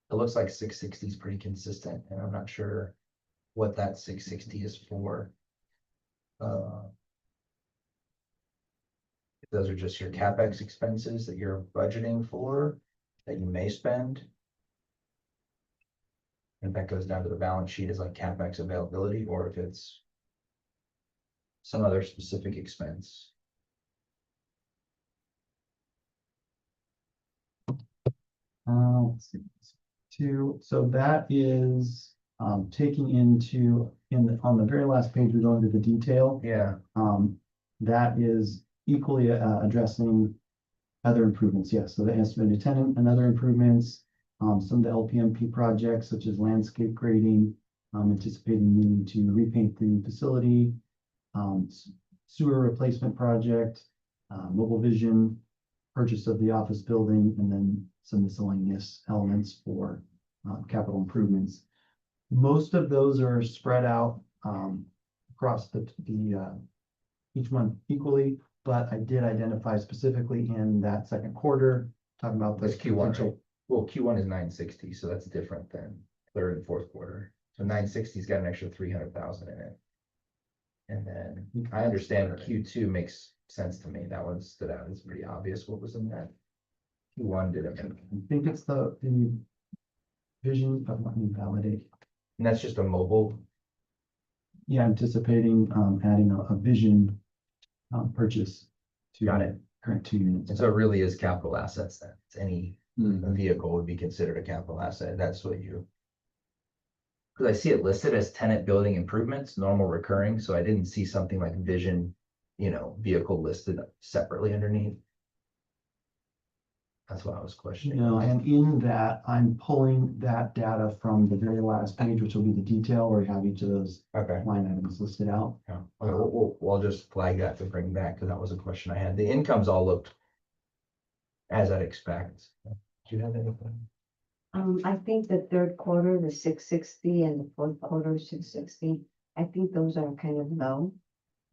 It looks like 660 is pretty consistent, and I'm not sure what that 660 is for. If those are just your CapEx expenses that you're budgeting for, that you may spend. If that goes down to the balance sheet as like CapEx availability, or if it's some other specific expense. Let's see, so that is, taking into, on the very last page, we go into the detail. Yeah. That is equally, addressing other improvements, yes, so the estimated tenant and other improvements, some of the LPMP projects such as landscape grading, anticipating needing to repaint the facility, sewer replacement project, mobile vision, purchase of the office building, and then some miscellaneous elements for, capital improvements. Most of those are spread out, across the each month equally, but I did identify specifically in that Q2, talking about the That's Q1, right? potential. Well, Q1 is 960, so that's different than third and Q4. So 960's got an extra 300,000 in it. And then I understand Q2 makes sense to me. That one stood out. It's pretty obvious what was in that. Q1 didn't. I think it's the vision, but let me validate. And that's just a mobile. Yeah, anticipating, adding a vision, purchase to. Got it. Current 2 units. And so it really is capital assets then. It's any Hmm. vehicle would be considered a capital asset. That's what you. Because I see it listed as tenant building improvements, normal recurring, so I didn't see something like vision, vehicle listed separately underneath. That's what I was questioning. No, and in that, I'm pulling that data from the very last page, which will be the detail where you have each of those Okay. line items listed out. Yeah. Okay, we'll just flag that to bring back, because that was a question I had. The incomes all looked as I'd expect. Do you have anything? I think the Q3, the 660, and the Q4, 660, I think those are kind of low.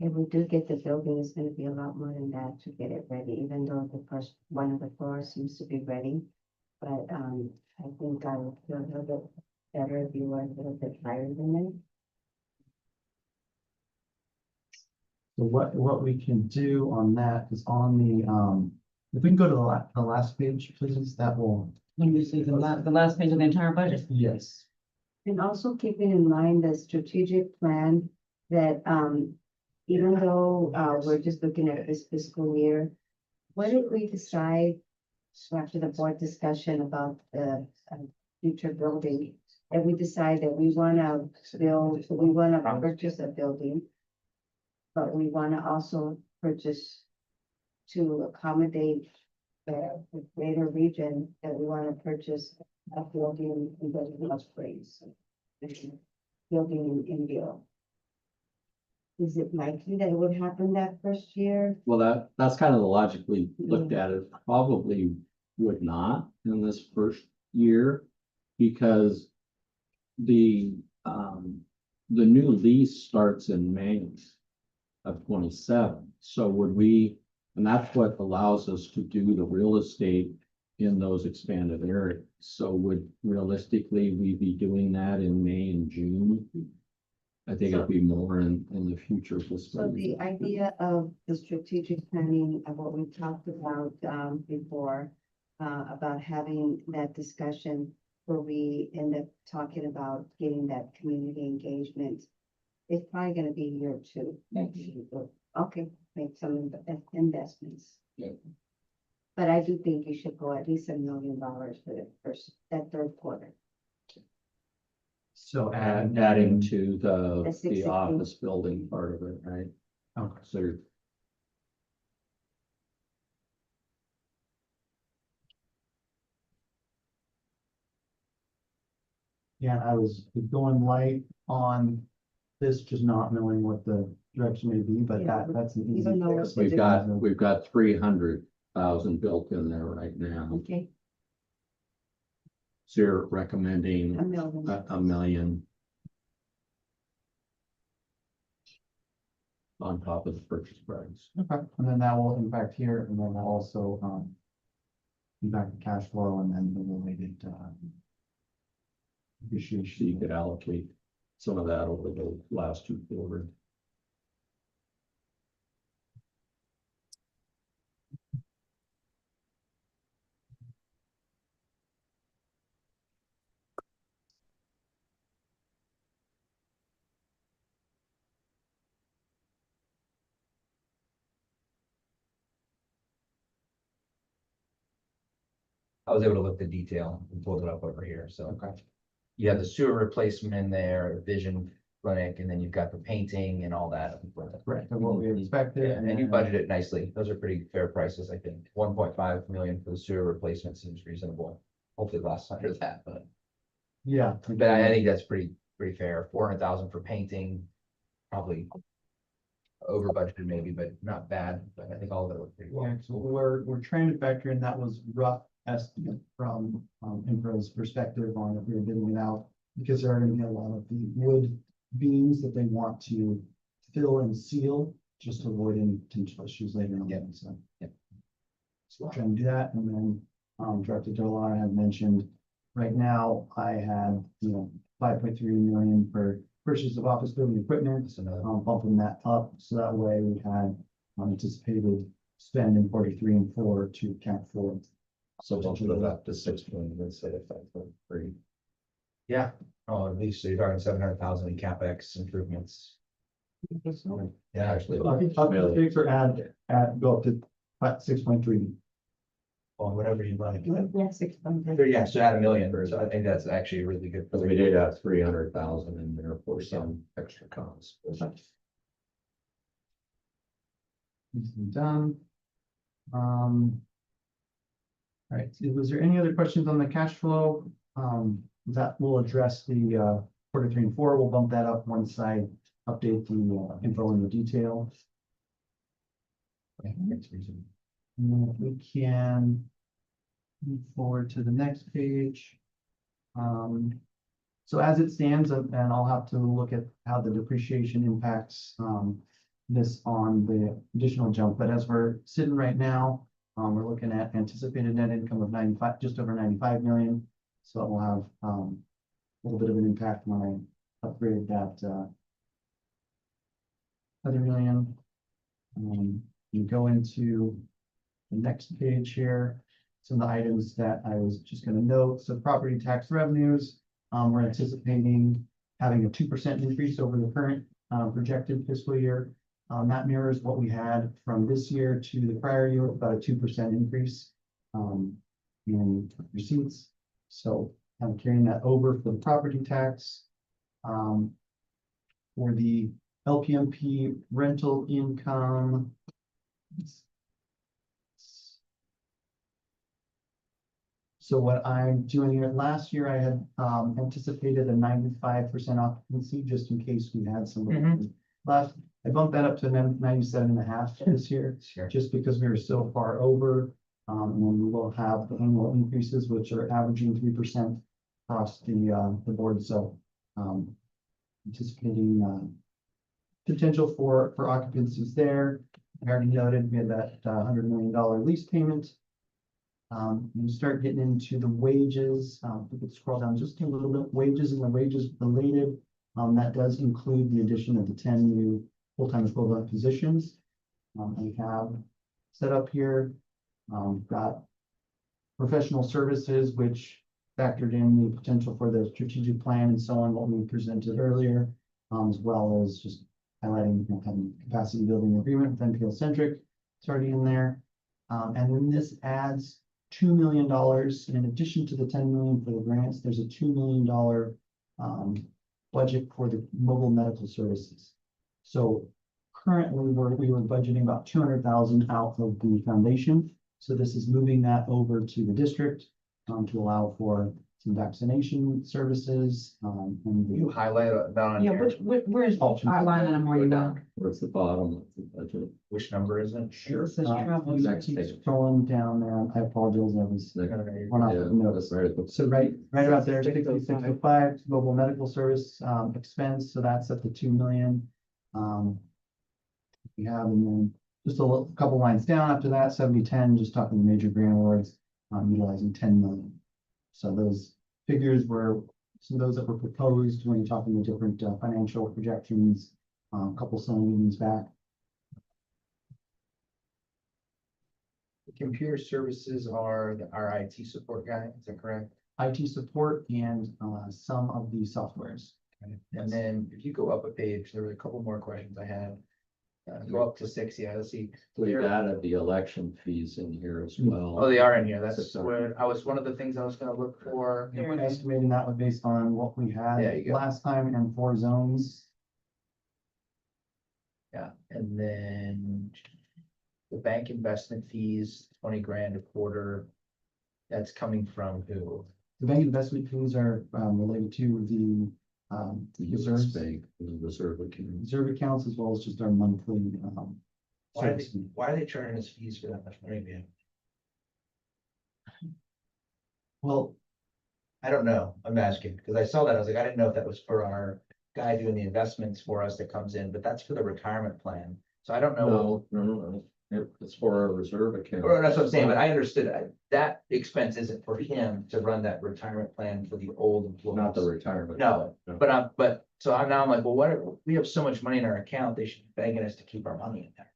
If we do get the building, it's gonna be a lot more than that to get it ready, even though the first one of the floors seems to be ready. But, I think I would feel a little bit better if you were a little bit higher than that. So what we can do on that is on the, if we can go to the last page, please, that will. When you see the last page of the entire budget. Yes. And also keeping in mind the strategic plan that, even though, we're just looking at this fiscal year, what if we decide, so after the board discussion about the, future building, and we decide that we wanna purchase a building, but we want to also purchase to accommodate the greater region that we want to purchase a building in the upgrades. Building in India. Is it likely that it would happen that first year? Well, that's kind of the logic we looked at. It probably would not in this first year because the new lease starts in May of 27. So would we, and that's what allows us to do the real estate in those expanded areas. So would realistically we be doing that in May and June? I think it'd be more in the future. So the idea of the strategic planning of what we talked about before, about having that discussion where we end up talking about getting that community engagement. It's probably gonna be year two. Okay, make some investments. Yeah. But I do think you should go at least $1 million for that third quarter. So Adding to The the 616. office building part of it, right? Okay. So Yeah, I was going light on this, just not knowing what the direction may be, but Yeah, that's an we easy don't know fix. we've got 300,000 built in there right now. Okay, So you're recommending $1 million. a million on top of the purchase price. Okay, and then that will impact here, and then that also, impact the cash flow and then the related, So you appreciation. could allocate some of that over the last two quarters. I was able to look the detail and pulled it up over here, so. Okay. You have the sewer replacement in there, vision clinic, and then you've got the painting and all that. Correct, and what we expected. Yeah, and you budgeted it nicely. Those are pretty fair prices, I think. 1.5 million for the sewer replacement seems reasonable. Hopefully it lasts under that, but Yeah. I think that's pretty fair. 400,000 for painting, probably over budgeted maybe, but not bad. But I think all of it looked pretty well. Yeah, so we're trying to factor in, that was rough estimate from, Impro's perspective on if we were bidding it out. Because there are gonna be a lot of the wood beams that they want to fill and seal, just to avoid any potential issues later on, so. Yep. So we're trying to do that, and then, Director Dolar had mentioned, right now, I had, 5.3 million for purchase of office building equipment. That's another. Bumping that up, so that way we had anticipated spend in 43 and 4 to account for. So bump it up to 6 million instead of 5.3. Yeah, oh, at least so you're talking 700,000 in CapEx improvements. Yeah, actually. I think updates are go up to 6.3. Well, whatever you like. Yeah, 600. Yeah, so add $1 million, so I think that's actually really good. Because we did have 300,000 in there for some extra costs. Easily done. All right, so was there any other questions on the cash flow? That will address the quarter 3 and 4. We'll bump that up once I update the info and the details. Yeah, that's reasonable. And then if we can move forward to the next page. So as it stands, and I'll have to look at how the depreciation impacts this on the additional jump, but as we're sitting right now, we're looking at anticipated net income of 95, just over 95 million. So it will have a little bit of an impact when I upgrade that other million. You go into the next page here, some of the items that I was just going to note. So property tax revenues, we're anticipating having a 2% increase over the current projected fiscal year. That mirrors what we had from this year to the prior year, about a 2% increase in receipts. So I'm carrying that over for the property tax. For the LPMP rental income. So what I'm doing here, last year I had anticipated a 95% occupancy, just in case we had somebody left. I bumped that up to 97.5 this year, Sure. just because we were so far over. And then we will have the annual increases, which are averaging 3% across the board. So anticipating potential for occupancies there. I already noted we had that $100 million lease payment. You start getting into the wages. We could scroll down just a little bit. Wages and the wages related. That does include the addition of the 10 new full-time equivalent positions. We have set up here. Got professional services, which factored in the potential for the strategic plan and so on, what we presented earlier, as well as just highlighting, having capacity building agreement with NPL Centric. It's already in there. And then this adds $2 million in addition to the 10 million for the grants. There's a $2 million budget for the mobile medical services. So currently we were budgeting about 200,000 out of the foundation. So this is moving that over to the district to allow for some vaccination services. And You highlight that on Yeah, here. where's outlining them where you go? Towards the bottom of the budget. Which number is it? It says travel. you Next keep page. scrolling down there. I apologize. I was one off Yeah, the notice. right at the- So right about there, 605. 6605, mobile medical service expense, so that's up to 2 million. We have, and then just a couple lines down after that, 7010, just talking major grant awards, utilizing 10 million. So those figures were some of those that were proposed when you're talking the different financial projections, a couple some meetings back. The computer services are our IT support guy, is that correct? IT support and some of the softwares. And then if you go up a page, there were a couple more questions I had. Go up to 6, yeah, let's see. We've added the election fees in here as well. Oh, they are in here, that's Six where one of the things I was gonna look for. And we're estimating that was based on what we There had you go. last time and 4 zones. Yeah, and then the bank investment fees, 20 grand a quarter. That's coming from who? The bank investment fees are related to the The US reserves, Bank, the reserve account. reserve accounts, as well as just our monthly Why service fee. are they charging us fees for that much money, man? Well, I don't know, I'm asking, because I saw that, I was like, I didn't know if that was for our guy doing the investments for us that comes in, but that's for the retirement plan. So I don't know. No. It's for our reserve account. Or that's what I'm saying, but I understood that expense isn't for him to run that retirement plan for the old employees. Not the retirement. No, so I'm like, well, we have so much money in our account, they should be begging us to keep our money in there.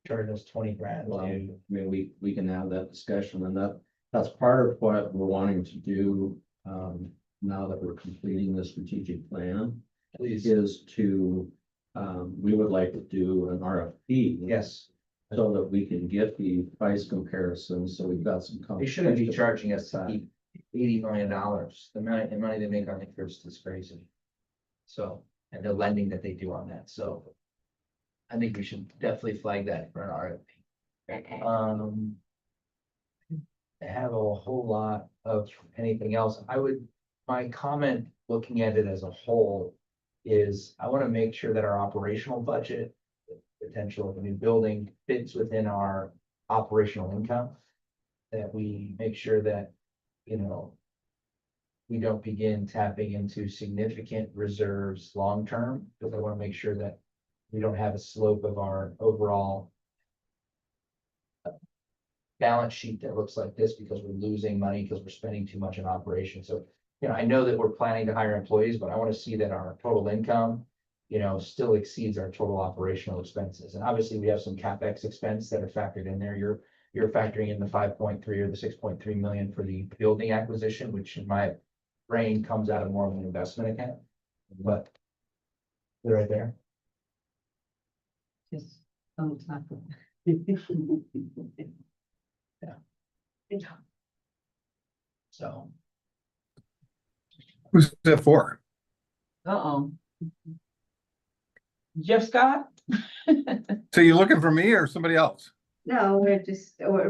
Charging us 20 grand. Well, I to- mean, we can have that discussion, and that's part of what we're wanting to do, now that we're completing the strategic plan, Please, is to, we would like to do an RFP. yes, So that we can get the price comparisons, so we've got some. they shouldn't be competition charging us to side. keep $80 million, the money they make on interest is crazy. So, and the lending that they do on that, so. I think we should definitely flag that for an RFP. I have a whole lot of anything else. My comment, looking at it as a whole, is I want to make sure that our operational budget, the potential of a new building, fits within our operational income. That we make sure that, we don't begin tapping into significant reserves long-term, because I want to make sure that we don't have a slope of our overall balance sheet that looks like this because we're losing money because we're spending too much in operations. So, I know that we're planning to hire employees, but I want to see that our total income, still exceeds our total operational expenses. And obviously we have some CapEx expense that are factored in there. You're factoring in the 5.3 or the 6.3 million for the building acquisition, which in my brain comes out of more of an investment account, but they're right there. Just on top of. So. Who's that for? Uh-oh. Jeff Scott? So you're looking for me or somebody else? No, we're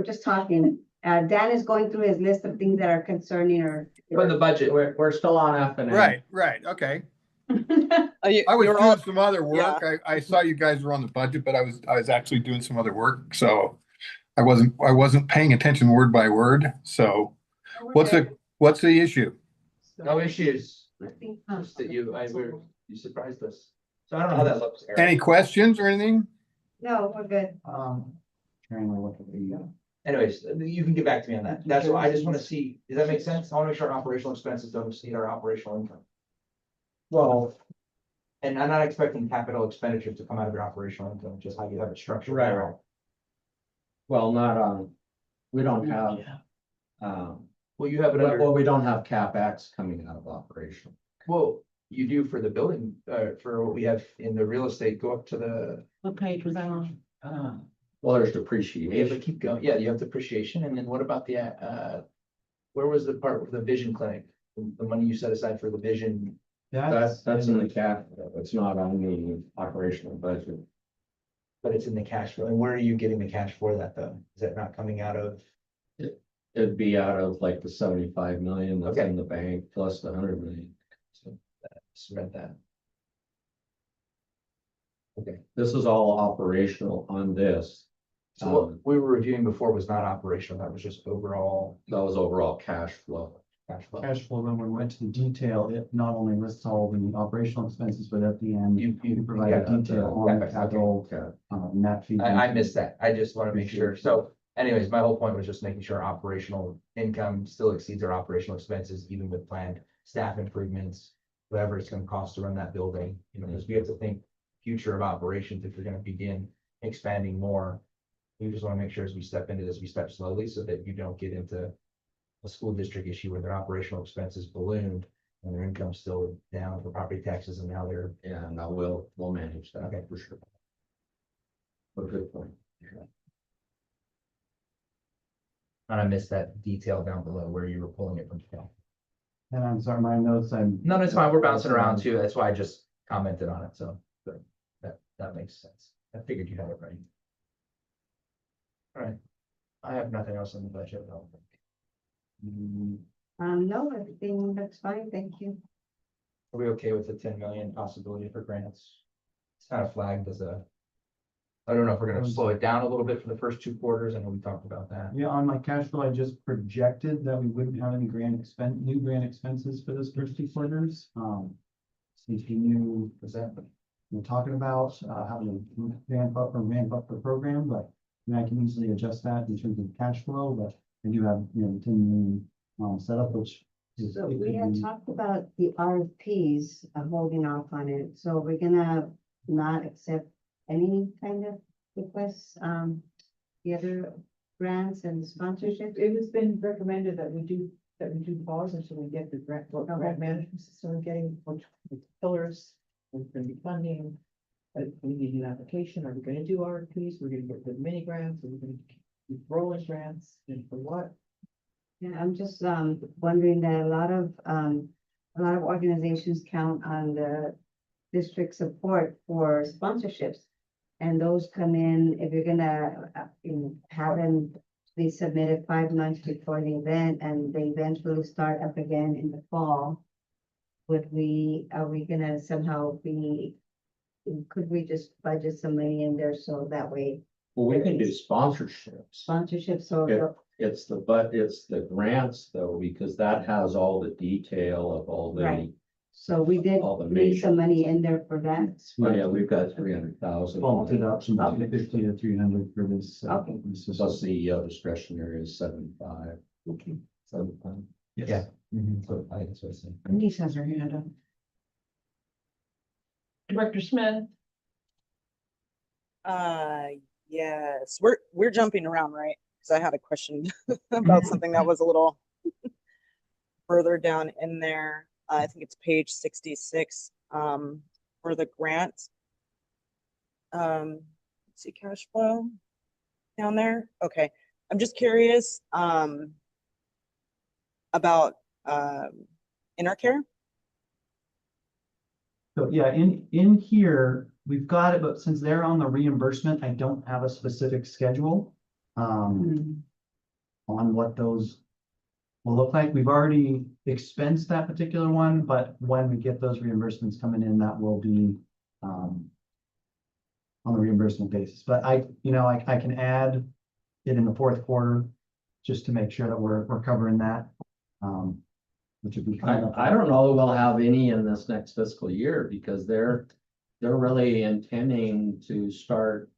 just talking. Dan is going through his list of things that are concerning or. From the budget, We're still on F and A. Right, okay. You, I was you're doing all, some other work. I saw you guys were on the budget, but I was actually doing some other work, so I wasn't paying attention word by word. So what's the issue? no issues. Nothing. Just that you surprised us. So I don't know how that looks, Eric. Any questions or anything? No, we're good. Trying to look at the, Anyways, you can get back to me on that. That's why I just want to see, does that make sense? I want to make sure our operational expenses don't exceed our operational income. well, And I'm not expecting capital expenditures to come out of your operational income, just how you have it structured. Right. Well, not on, we don't have, Well, you have it under, well, we don't have CapEx coming out of operation. well, you do for the building, for what we have in the real estate, go up to the, What page was that on? Well, there's yeah, but depreciation. keep going. Yeah, you have depreciation. And then what about the, where was the part with the vision clinic? The money you set aside for the vision? That's in the cap, it's not on the operational budget. But it's in the cash flow. And where are you getting the cash for that though? Is that not coming out of? It'd be out of like the 75 million that's Okay. in the bank plus the 100 million. So just read that. Okay, This is all operational on this. so what we were reviewing before was not operational. That was just overall That was overall cash flow. cash flow. cash flow, when we went to the detail, it not only lists all the operational expenses, but at the end, You you provide got a detail on the CapEx, okay. capital, Okay. net fee. I missed that. I just want to make sure. So anyways, my whole point was just making sure operational income still exceeds our operational expenses, even with planned staff improvements, whatever it's going to cost to run that building, you know, because we have to think future of operations if you're going to begin expanding more. We just want to make sure as we step into this, we step slowly so that you don't get into a school district issue where their operational expenses ballooned and their income's still down for property taxes and now they're. Yeah, no, we'll manage that Okay. for sure. But good point. And I missed that detail down below where you were pulling it from. And I'm sorry, my notes, No, it's fine. We're bouncing around too. That's why I just commented on it. So good. That makes sense. I figured you had it right. All right. I have nothing else on the budget. I don't think. No, everything looks fine, thank you. Are we okay with the 10 million possibility for grants? It's kind of flagged as a. I don't know if we're gonna slow it down a little bit for the first 2 quarters. I know we talked about that. yeah, on my cash flow, I just projected that we wouldn't have any new grant expenses for this first 2 quarters. Since you knew Was that? we're talking about, how to ramp up the program, but I mean, I can easily adjust that in terms of cash flow, but I do have, 10 million, set up, which. is- So it we could had be- talked about the RFPs, holding off on it, so we're gonna not accept any kind of requests, the other grants and sponsorships. It has been recommended that we do pause until we get the grant management system getting, which pillars, we're gonna be funding. We need an application, are we gonna do RFPs, we're gonna get the mini grants, are we gonna do rolling grants, and for what? Yeah, I'm just wondering that a lot of organizations count on the district support for sponsorships. And those come in, if you're gonna have them be submitted 5 months before the event and they eventually start up again in the fall. Are we gonna somehow could we just budget some money in there so that way Well, we can do sponsorships. sponsorships, so Yeah. It's the grants though, because that has all the detail of all the, Right. So we did all the leave some major. money in there for that. Oh, yeah, we've got 300,000. Bumped it up from 250 to 300 for this. Okay. This is- Plus the discretionary is 75. Okay. 75. Yeah. So I guess what I said. Denise has her hand up. Director Smith? Yes, we're jumping around, right? Because I had a question about something that was a little further down in there. I think it's page 66, for the grant. Let's see, cash flow down there. Okay, I'm just curious, about, intercare. So yeah, in here, we've got it, but since they're on the reimbursement, I don't have a specific schedule. On what those will look like. We've already expensed that particular one, but when we get those reimbursements coming in, that will be, on the reimbursement basis. But I can add it in the fourth quarter just to make sure that we're covering that. Which would be kind of. I don't know that we'll have any in this next fiscal year because they're really intending to start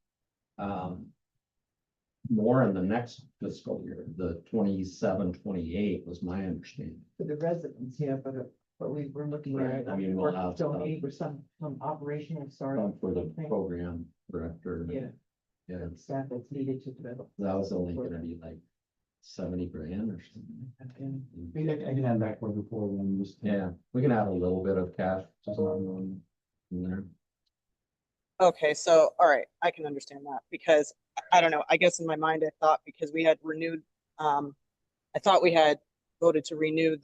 more in the next fiscal year, the 27-28 was my understanding. For the residents, yeah, but we were looking Right, at. I mean, we'll have Donate or some operational start. For the program director. Yeah, Yeah, staff that's needed to develop. that was only gonna be like 70 grand or something. I can add that for before when just. Yeah, we can add a little bit of cash. In there. Okay, so, all right, I can understand that because I don't know, I guess in my mind, I thought because we had renewed, I thought we had voted to renew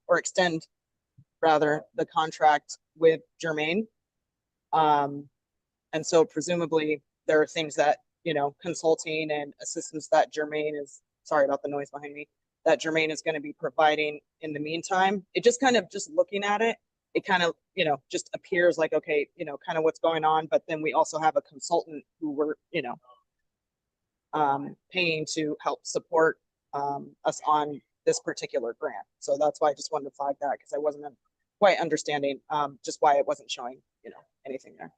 or extend rather the contract with Germain. And so presumably there are things that, consulting and assistance that Germain is, sorry about the noise behind me, that Germain is going to be providing in the meantime. It just kind of just looking at it, it kind of, just appears like, okay, kind of what's going on. But then we also have a consultant who we're, paying to help support us on this particular grant. So that's why I just wanted to flag that because I wasn't quite understanding just why it wasn't showing, anything there.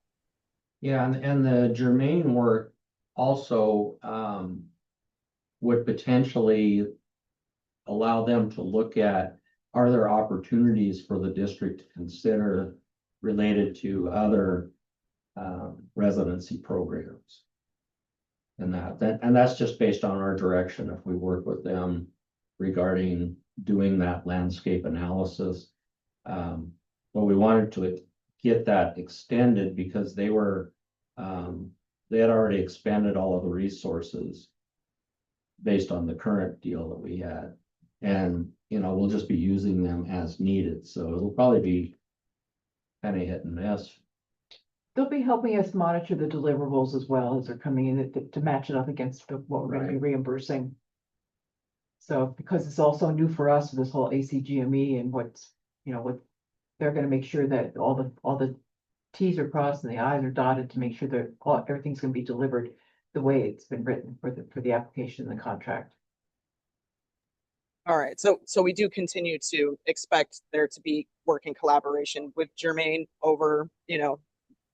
Yeah, and the Germain work also would potentially allow them to look at, are there opportunities for the district to consider related to other residency programs? And that's just based on our direction if we work with them regarding doing that landscape analysis. But we wanted to get that extended because they had already expanded all of the resources based on the current deal that we had. And, we'll just be using them as needed. So it'll probably be kind of hit and miss. They'll be helping us monitor the deliverables as well as they're coming in to match it up against what we're gonna be reimbursing. So because it's also new for us, this whole ACGME and what they're gonna make sure that all the T's are crossed and the I's are dotted to make sure that everything's gonna be delivered the way it's been written for the application and the contract. All right, so we do continue to expect there to be working collaboration with Germain over,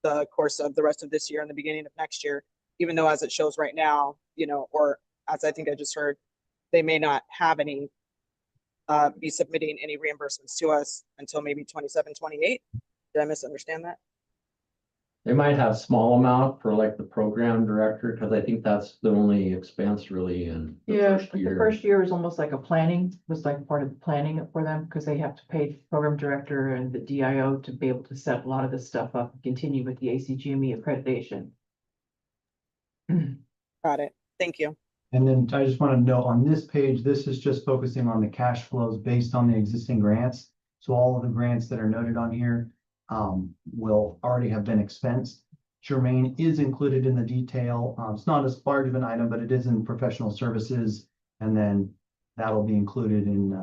the course of the rest of this year and the beginning of next year, even though as it shows right now, or as I think I just heard, they may not have any, be submitting any reimbursements to us until maybe 27-28. Did I misunderstand that? They might have small amount for like the program director, because I think that's the only expense really in the Yeah, first but year. the first year is almost like was like part of the planning for them, because they have to pay the program director and the DIO to be able to set a lot of this stuff up and continue with the ACGME accreditation. Got it. Thank you. And then I just want to note on this page, this is just focusing on the cash flows based on the existing grants. So all of the grants that are noted on here will already have been expensed. Germain is included in the detail. It's not as large of an item, but it is in professional services. And then that'll be included in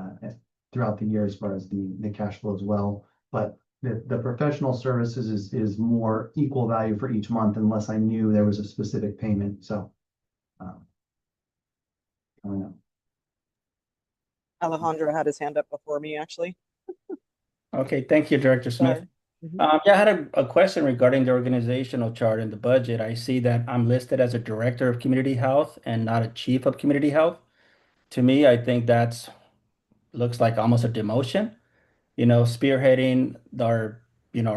throughout the year as far as the cash flow as well. But the professional services is more equal value for each month unless I knew there was a specific payment. So I don't know. Alejandro had his hand up before me, actually. Okay, thank you, Director Smith. Sorry. Yeah, I had a question regarding the organizational chart in the budget. I see that I'm listed as a Director of Community Health and not a Chief of Community Health. To me, I think looks like almost a demotion, spearheading our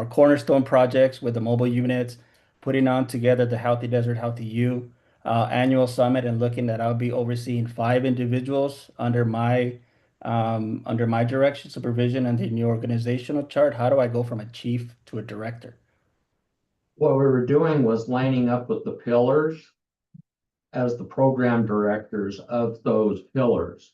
cornerstone projects with the mobile units, putting on together the Healthy Desert, Healthy You annual summit, and looking that I'll be overseeing 5 individuals under my direction, supervision, and the new organizational chart. How do I go from a chief to a director? What we were doing was lining up with the pillars as the program directors of those pillars.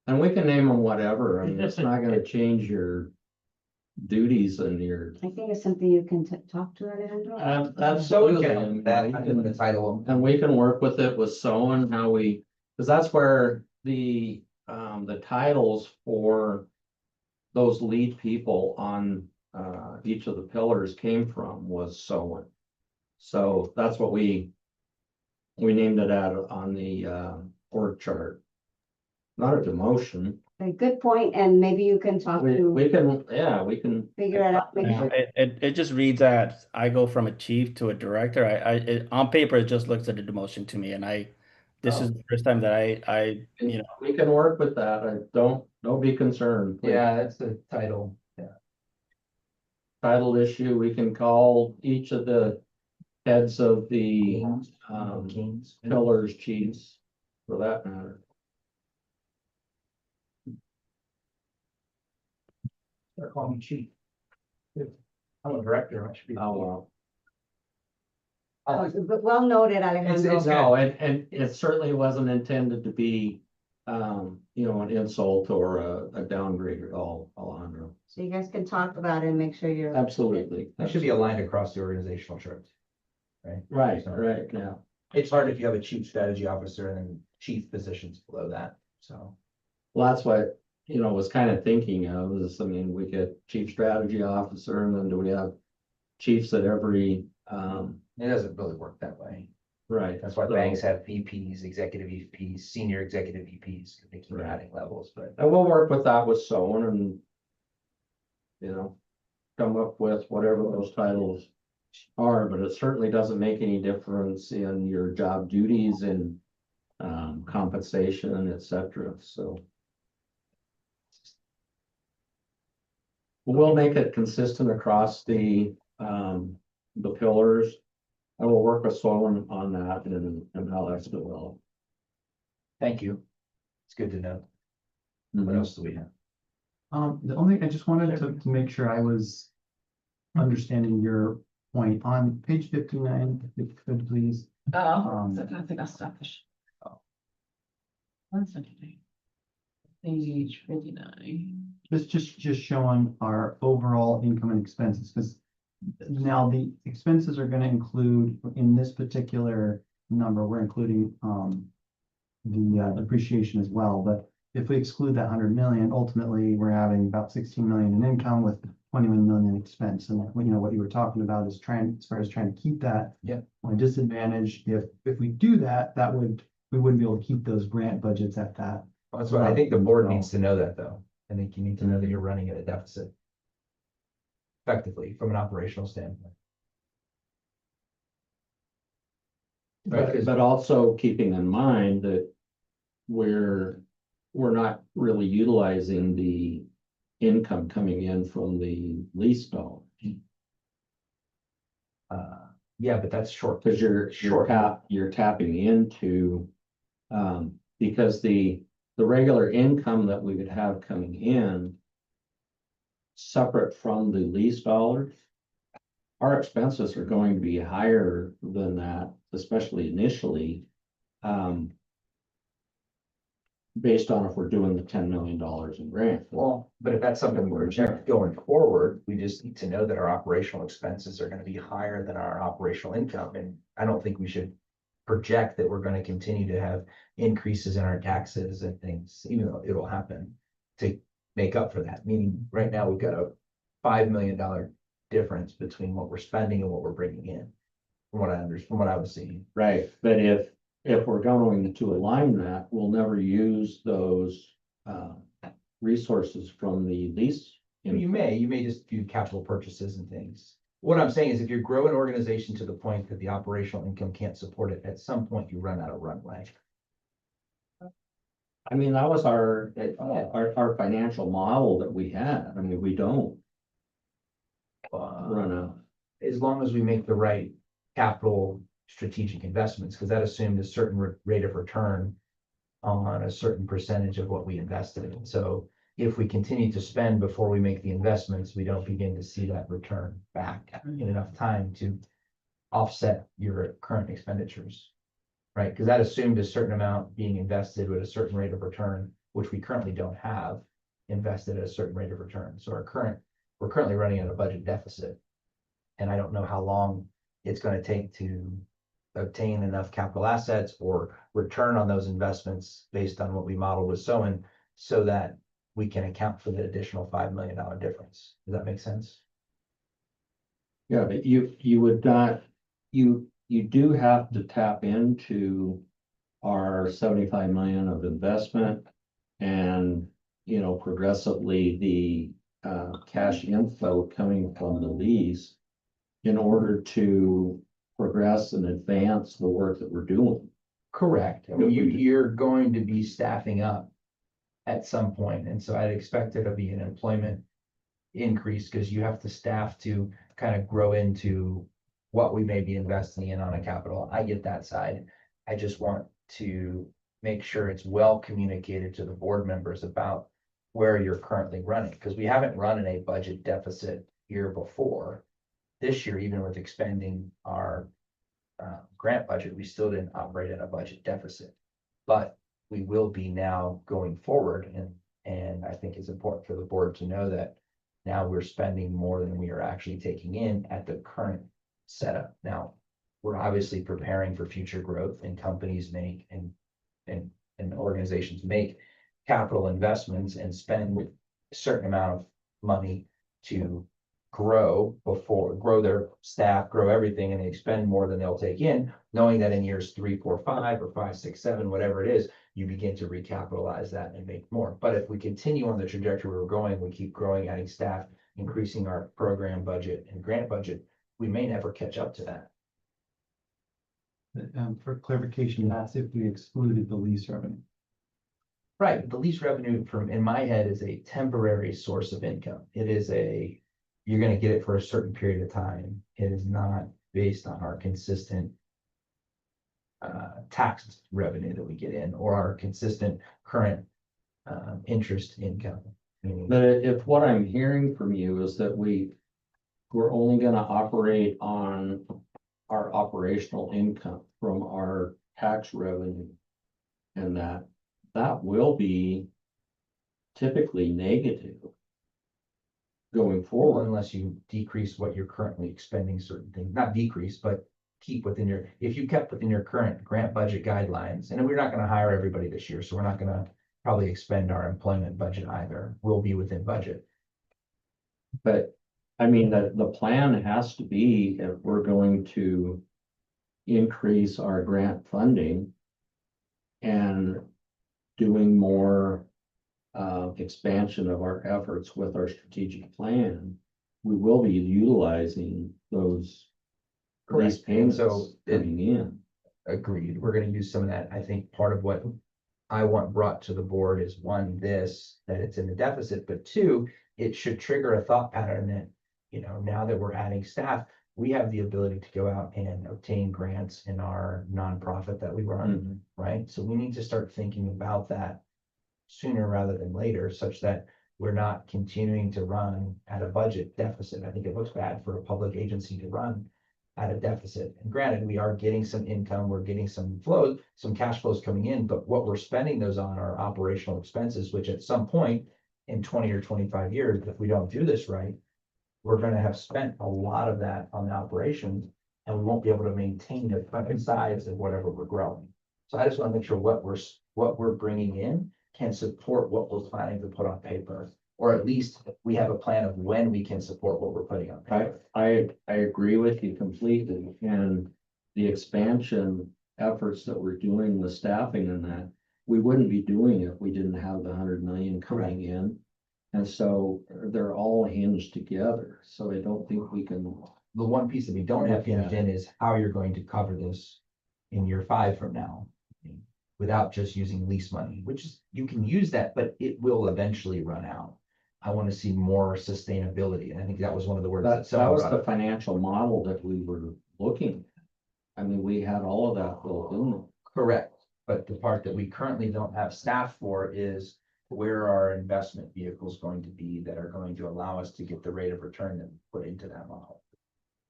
And we can name them whatever. I mean, it's not gonna change your duties and your. I think it's something you can talk to Alejandro. Absolutely. Okay, And that, we I'm can- gonna title them. And we can work with it with Sowen, how we, because that's where the titles for those lead people on, each of the pillars came from was Sowen. So that's what we named it out on the, org chart. Not a demotion. A good point, and maybe you can talk We to, can, yeah, we can. figure it out. Maybe Yeah, it just reads that I go from a chief to a director. On paper, it just looks at a demotion to me, and this is the first time that I We can work with that. Don't be concerned. please. Yeah, that's the title. Yeah. Title issue, we can call each of the heads of the Kings. pillars chiefs, for that matter. They're calling me chief. I'm a director, I should be. Oh, well. But well noted, Alejandro. It's No, and it certainly wasn't intended to be, an insult or a downgrade at all, Alejandro. So you guys can talk about it and make sure you're. Absolutely. That should be aligned across the organizational chart. Right, yeah. It's hard if you have a chief strategy officer and then chief positions below that, so. Well, that's what, was kind of thinking of is, I mean, we get chief strategy officer and then do we have chiefs at every, It doesn't really work that way. right. That's why so- banks have VPs, executive VPs, senior executive VPs, they keep Right. adding levels, but. And we'll work with that with someone and, come up with whatever those titles are, but it certainly doesn't make any difference in your job duties and compensation, et cetera, so. We'll make it consistent across the pillars. I will work with someone on that and how that's developed. Thank you. It's good to know. What else do we have? The only, I just wanted to make sure I was understanding your point on page 59, if you could please. Oh, I think I'll stop this. Oh. 1 second. Page 59. Just showing our overall income and expenses, because now the expenses are gonna include, in this particular number, we're including the depreciation as well, but if we exclude that 100 million, ultimately, we're having about 16 million in income with 21 million in expense, and what you were talking about is as far as trying to keep that. Yeah. On a disadvantage, if we do that, we wouldn't be able to keep those grant budgets at that. That's what I think the board needs to know that, though. I think you need to know that you're running at a deficit. Effectively, from an operational standpoint. Right, 'cause- But also keeping in mind that we're not really utilizing the income coming in from the lease dollars. Yeah, but that's short. Because you're Sure. you're tapping into, because the regular income that we would have coming in. Separate from the lease dollars. Our expenses are going to be higher than that, especially initially. Based on if we're doing the $10 million in grant. Well, but if that's something we're projecting going forward, we just need to know that our operational expenses are gonna be higher than our operational income, and I don't think we should. Project that we're gonna continue to have increases in our taxes and things, even though it'll happen. To make up for that, meaning right now we've got a $5 million difference between what we're spending and what we're bringing in. From what I was seeing. Right, but if we're going to align that, we'll never use those resources from the lease. You may just do capital purchases and things. What I'm saying is if you grow an organization to the point that the operational income can't support it, at some point you run out of runway. I mean, that was our financial model that we had. I mean, we don't run out. As long as we make the right capital strategic investments, because that assumed a certain rate of return on a certain percentage of what we invested in. So if we continue to spend before we make the investments, we don't begin to see that return back in enough time to offset your current expenditures. Right, because that assumed a certain amount being invested with a certain rate of return which we currently don't have, invested at a certain rate of return. So we're currently running at a budget deficit. And I don't know how long it's gonna take to obtain enough capital assets or return on those investments based on what we modeled with Soen, so that we can account for the additional $5 million difference. Does that make sense? Yeah, but you would not, you do have to tap into our 75 million of investment and, you know, progressively the cash inflow coming from the lease in order to progress and advance the work that we're doing. Correct. I mean, you're going to be staffing up at some point, and so I'd expect there to be an employment increase because you have to staff to kind of grow into what we may be investing in on a capital. I get that side. I just want to make sure it's well communicated to the board members about where you're currently running, because we haven't run in a budget deficit year before. This year, even with expanding our grant budget, we still didn't operate at a budget deficit. But we will be now going forward, and I think it's important for the board to know that now we're spending more than we are actually taking in at the current setup. Now, we're obviously preparing for future growth, and companies make and organizations make capital investments and spend a certain amount of money to grow their staff, grow everything, and they spend more than they'll take in, knowing that in years 3, 4, 5, or 5, 6, 7, whatever it is, you begin to recapitalize that and make more. But if we continue on the trajectory we're going, we keep growing, adding staff, increasing our program budget and grant budget, we may never catch up to that. For clarification, that's if we excluded the lease revenue. Right, the lease revenue in my head is a temporary source of income. It is you're gonna get it for a certain period of time. It is not based on our consistent tax revenue that we get in, or our consistent current interest income. Meaning, But if what I'm hearing from you is that we're only gonna operate on our operational income from our tax revenue, and that will be typically negative going forward. unless you decrease what you're currently expending certain things, not decrease, but keep within if you kept within your current grant budget guidelines, and we're not gonna hire everybody this year, so we're not gonna probably expend our employment budget either. We'll be within budget. But I mean, the plan has to be, if we're going to increase our grant funding and doing more expansion of our efforts with our strategic plan, we will be utilizing those lease Correct. payments So coming in. Agreed. We're gonna use some of that. I think part of what I want brought to the board is, one, that it's in the deficit, but two, it should trigger a thought pattern that, you know, now that we're adding staff, we have the ability to go out and obtain grants in our nonprofit that we run, right? So we need to start thinking about that sooner rather than later, such that we're not continuing to run at a budget deficit. I think it looks bad for a public agency to run at a deficit. And granted, we are getting some income, we're getting some flow, some cash flows coming in, but what we're spending those on are operational expenses, which at some point in 20 or 25 years, if we don't do this right, we're gonna have spent a lot of that on the operations, and we won't be able to maintain the size of whatever we're growing. So I just wanna make sure what we're bringing in can support what we're planning to put on paper, or at least we have a plan of when we can support what we're putting on paper. I agree with you completely, and the expansion efforts that we're doing with staffing and that, we wouldn't be doing it if we didn't have the 100 million coming in. And so they're all hinged together, so I don't think we can. The one piece that we don't have hinged in is how you're going to cover this in year 5 from now, without just using lease money, which is, you can use that, but it will eventually run out. I want to see more sustainability, and I think that was one of the words that That someone was brought the up. financial model that we were looking at. I mean, we had all of that built in. Correct, but the part that we currently don't have staff for is where our investment vehicles going to be that are going to allow us to get the rate of return that we put into that model.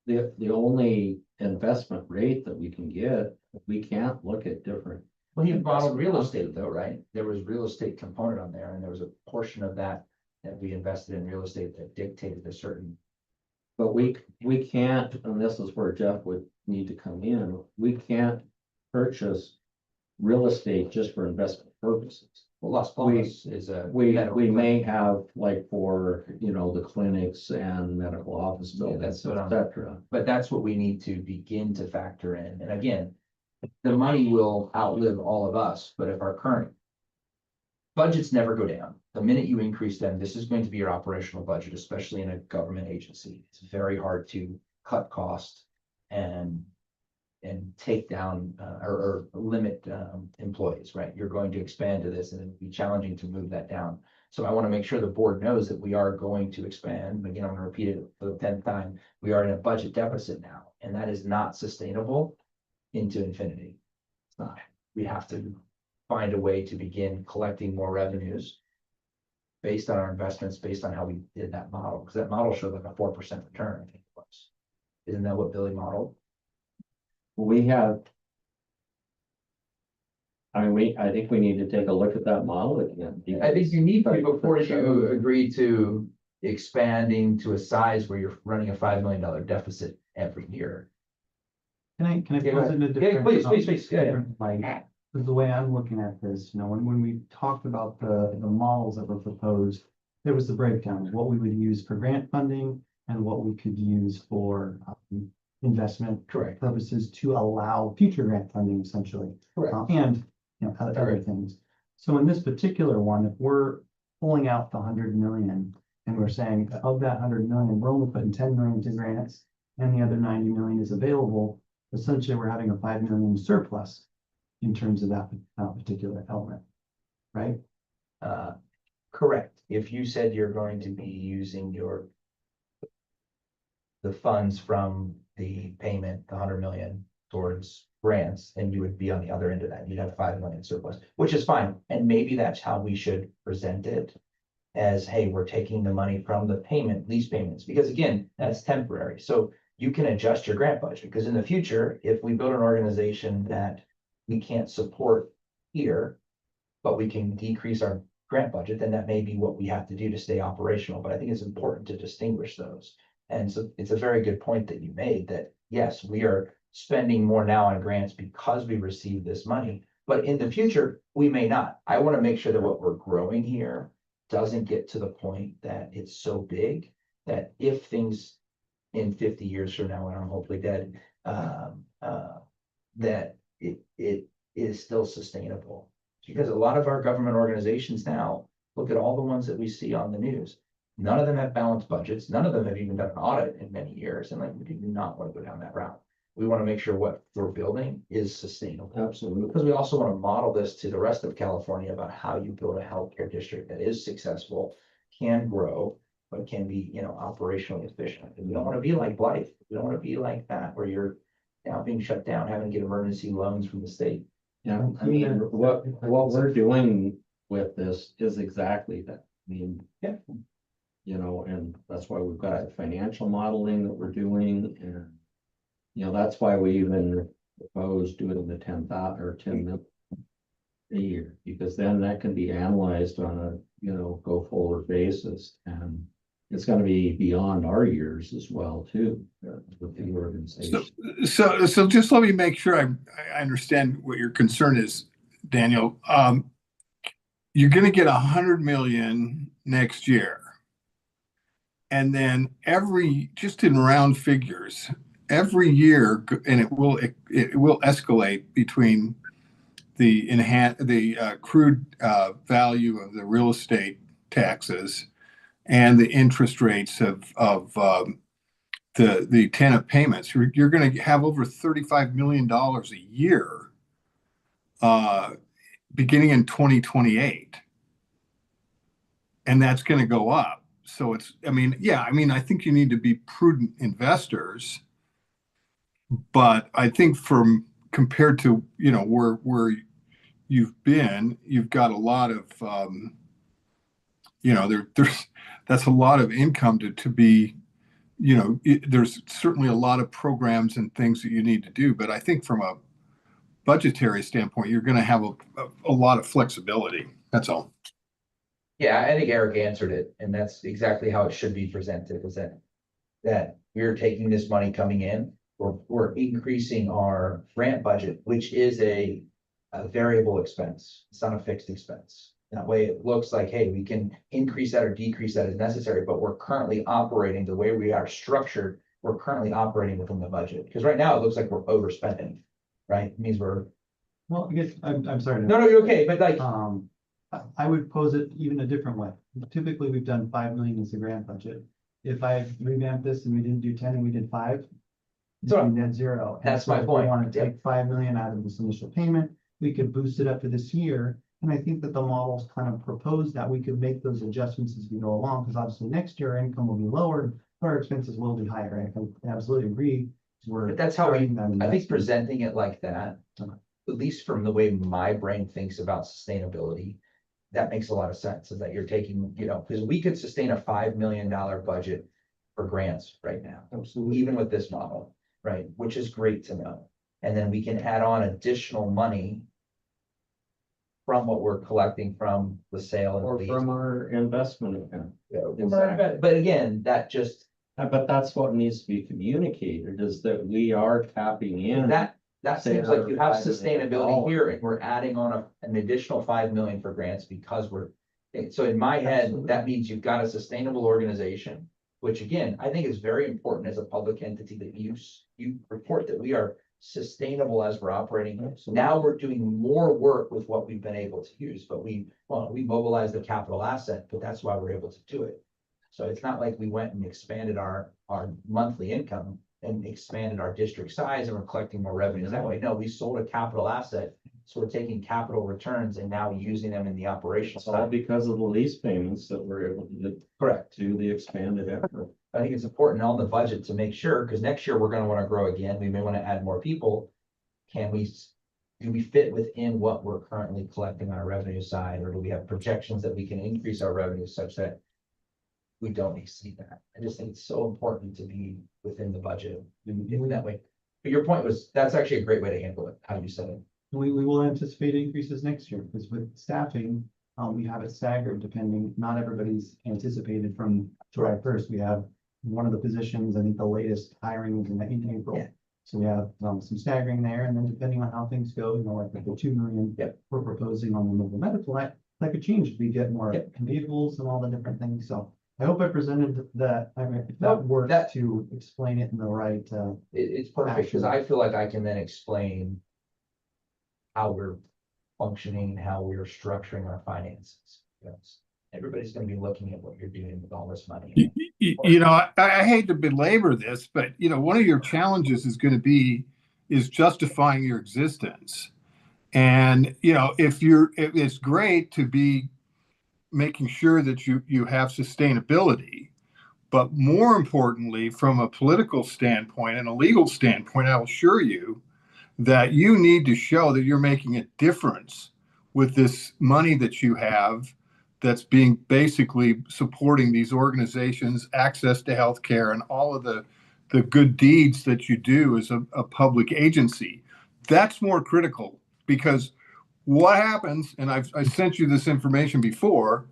The only investment rate that we can get, we can't look at different Well, he modeled real estate though, right? There was real estate component on there, and there was a portion of that that we invested in real estate that dictated a certain. But we can't, and this is where Jeff would need to come in, we can't purchase real estate just for investment purposes. Well, Las Palmas is a. We medical may clinic. have like for, the clinics and medical office Yeah, buildings, that's what et cetera. But that's what we need to begin to factor in. And again, the money will outlive all of us, but if our current budgets never go down, the minute you increase them, this is going to be your operational budget, especially in a government agency. It's very hard to cut costs and take down or limit employees, right? You're going to expand to this and it'll be challenging to move that down. So I want to make sure the board knows that we are going to expand. Again, I'm going to repeat it for the 10th time. We are in a budget deficit now, and that is not sustainable into infinity. It's not. We have to find a way to begin collecting more revenues based on our investments, based on how we did that model, because that model showed like a 4% return, I think it was. Isn't that what Billy modeled? We have. I think we need to take a look at that model again. I think you need to before you agree to expanding to a size where you're running a $5 million deficit every year. Can I Yeah, go pose it in a ahead. Yeah, different? please. Yeah, yeah. different light? Because the way I'm looking at this, when we talked about the models that were proposed, there was the breakdown of what we would use for grant funding and what we could use for investment Correct. purposes to allow future grant funding essentially. Correct. And, other things. So in this particular one, if we're pulling out the 100 million and we're saying of that 100 million, we're only putting 10 million to grants and the other 90 million is available, essentially we're having a 5 million surplus in terms of that particular element, right? Correct. If you said you're going to be using the funds from the payment, the 100 million towards grants, and you would be on the other end of that. You'd have 5 million surplus, which is fine. And maybe that's how we should present it as, hey, we're taking the money from the lease payments, because again, that's temporary. So you can adjust your grant budget, because in the future, if we build an organization that we can't support here, but we can decrease our grant budget, then that may be what we have to do to stay operational. But I think it's important to distinguish those. And so it's a very good point that you made that, yes, we are spending more now on grants because we receive this money, but in the future, we may not. I want to make sure that what we're growing here doesn't get to the point that it's so big that if things in 50 years from now, when I'm hopefully dead, that it is still sustainable. Because a lot of our government organizations now, look at all the ones that we see on the news. None of them have balanced budgets. None of them have even done an audit in many years. And we do not want to go down that route. We want to make sure what we're building is sustainable. Absolutely. Because we also want to model this to the rest of California about how you build a healthcare district that is successful, can grow, but can be, operationally efficient. And we don't want to be like Blythe. We don't want to be like that, where you're now being shut down, having to get emergency loans from the state. Yeah, I mean, what we're doing with this is exactly that. I mean, Yeah. And that's why we've got the financial modeling that we're doing, and that's why we even proposed doing the 10,000 or 10 million a year, because then that can be analyzed on a go forward basis, and it's going to be beyond our years as well too with the organization. So just let me make sure I understand what your concern is, Daniel. You're going to get 100 million next year, and then just in round figures, every year, and it will escalate between the accrued value of the real estate taxes and the interest rates of the tenant payments. You're going to have over $35 million a year beginning in 2028. And that's going to go up. So I think you need to be prudent investors. But I think compared to, where you've been, you've got a lot of, that's a lot of income to be, there's certainly a lot of programs and things that you need to do. But I think from budgetary standpoint, you're gonna have a lot of flexibility. That's all. Yeah, I think Eric answered it, and that's exactly how it should be presented, is that we're taking this money coming in, we're increasing our grant budget, which is a variable expense. It's not a fixed expense. That way it looks like, hey, we can increase that or decrease that as necessary, but we're currently operating the way we are structured. We're currently operating within the budget, because right now it looks like we're overspending, right? It means we're, Well, I guess, I'm sorry. to- no, you're okay, but like, I would pose it even a different way. Typically, we've done 5 million as a grant budget. If I revamped this and we didn't do 10 and we did 5, it's So, net zero. And that's so my if we point. want to take 5 million out of this initial payment, we could boost it up to this year. And I think that the models kind of propose that we could make those adjustments as we go along, because obviously next year our income will be lower, but our expenses will be higher. I can absolutely agree. We're But that's how we- starting that I think investment. presenting it like that, Okay. at least from the way my brain thinks about sustainability, that makes a lot of sense, is that you're taking, because we could sustain a $5 million budget for grants right now, Absolutely. even with this model, right? Which is great to know. And then we can add on additional money from what we're collecting from the sale and Or lease. from our investment account. Exactly. But again, that just, But that's what needs to be communicated, is that we are tapping in. that Say seems like you have another $5 million. sustainability here, and we're adding on an additional 5 million for grants because so in my head, Absolutely. that means you've got a sustainable organization, which again, I think is very important as a public entity that you report that we are sustainable as we're operating. Absolutely. Now we're doing more work with what we've been able to use, but we mobilized the capital asset, but that's why we're able to do it. So it's not like we went and expanded our monthly income and expanded our district size and we're collecting more revenues that way. No, we sold a capital asset. So we're taking capital returns and now using them in the operational It's all side. because of the lease payments that we're able to Correct. do the expanded effort. I think it's important on the budget to make sure, because next year we're gonna want to grow again. We may want to add more people. Do we fit within what we're currently collecting on our revenue side, or do we have projections that we can increase our revenue such that we don't exceed that? I just think it's so important to be within the budget in that way. But your point was, that's actually a great way to handle it, how you said it. We will anticipate increases next year, because with staffing, we have it staggered depending, not everybody's anticipated from July 1st. We have one of the positions, I think the latest hiring is in April. Yeah. So we have some staggering there, and then depending on how things go, like the 2 million Yep. we're proposing on the mobile medical, that could change if we get more Yep. vehicles and all the different things. So I hope I presented that, I mean, if No, that works that- to explain it in the right, It's perfect, because I feel like I can then explain how we're functioning, how we're structuring our finances. Yes. Everybody's gonna be looking at what you're doing with all this money. I hate to belabor this, but one of your challenges is going to be justifying your existence. And if it's great to be making sure that you have sustainability, but more importantly, from a political standpoint and a legal standpoint, I'll assure you that you need to show that you're making a difference with this money that you have that's being basically supporting these organizations, access to healthcare, and all of the good deeds that you do as a public agency. That's more critical, because what happens, and I sent you this information before,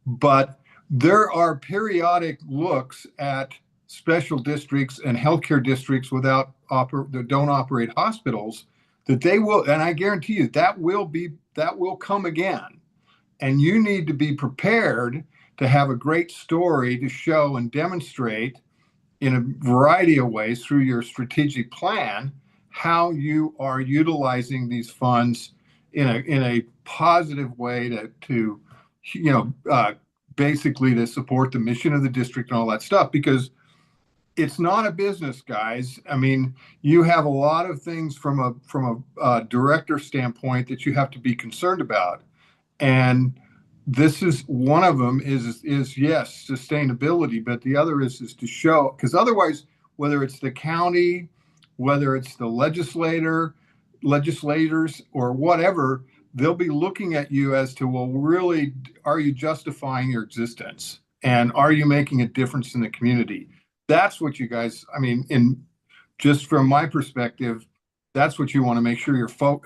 but there are periodic looks at special districts and healthcare districts that don't operate hospitals, that they will, and I guarantee you that will come again. And you need to be prepared to have a great story to show and demonstrate in a variety of ways through your strategic plan how you are utilizing these funds in a positive way to basically to support the mission of the district and all that stuff, because it's not a business, guys. I mean, you have a lot of things from a director standpoint that you have to be concerned about. And this is one of them is yes, sustainability, but the other is to show, because otherwise, whether it's the county, whether it's the legislators or whatever, they'll be looking at you as to, well, really, are you justifying your existence? And are you making a difference in the community? That's what you guys, I mean, just from my perspective, That's what you want to make sure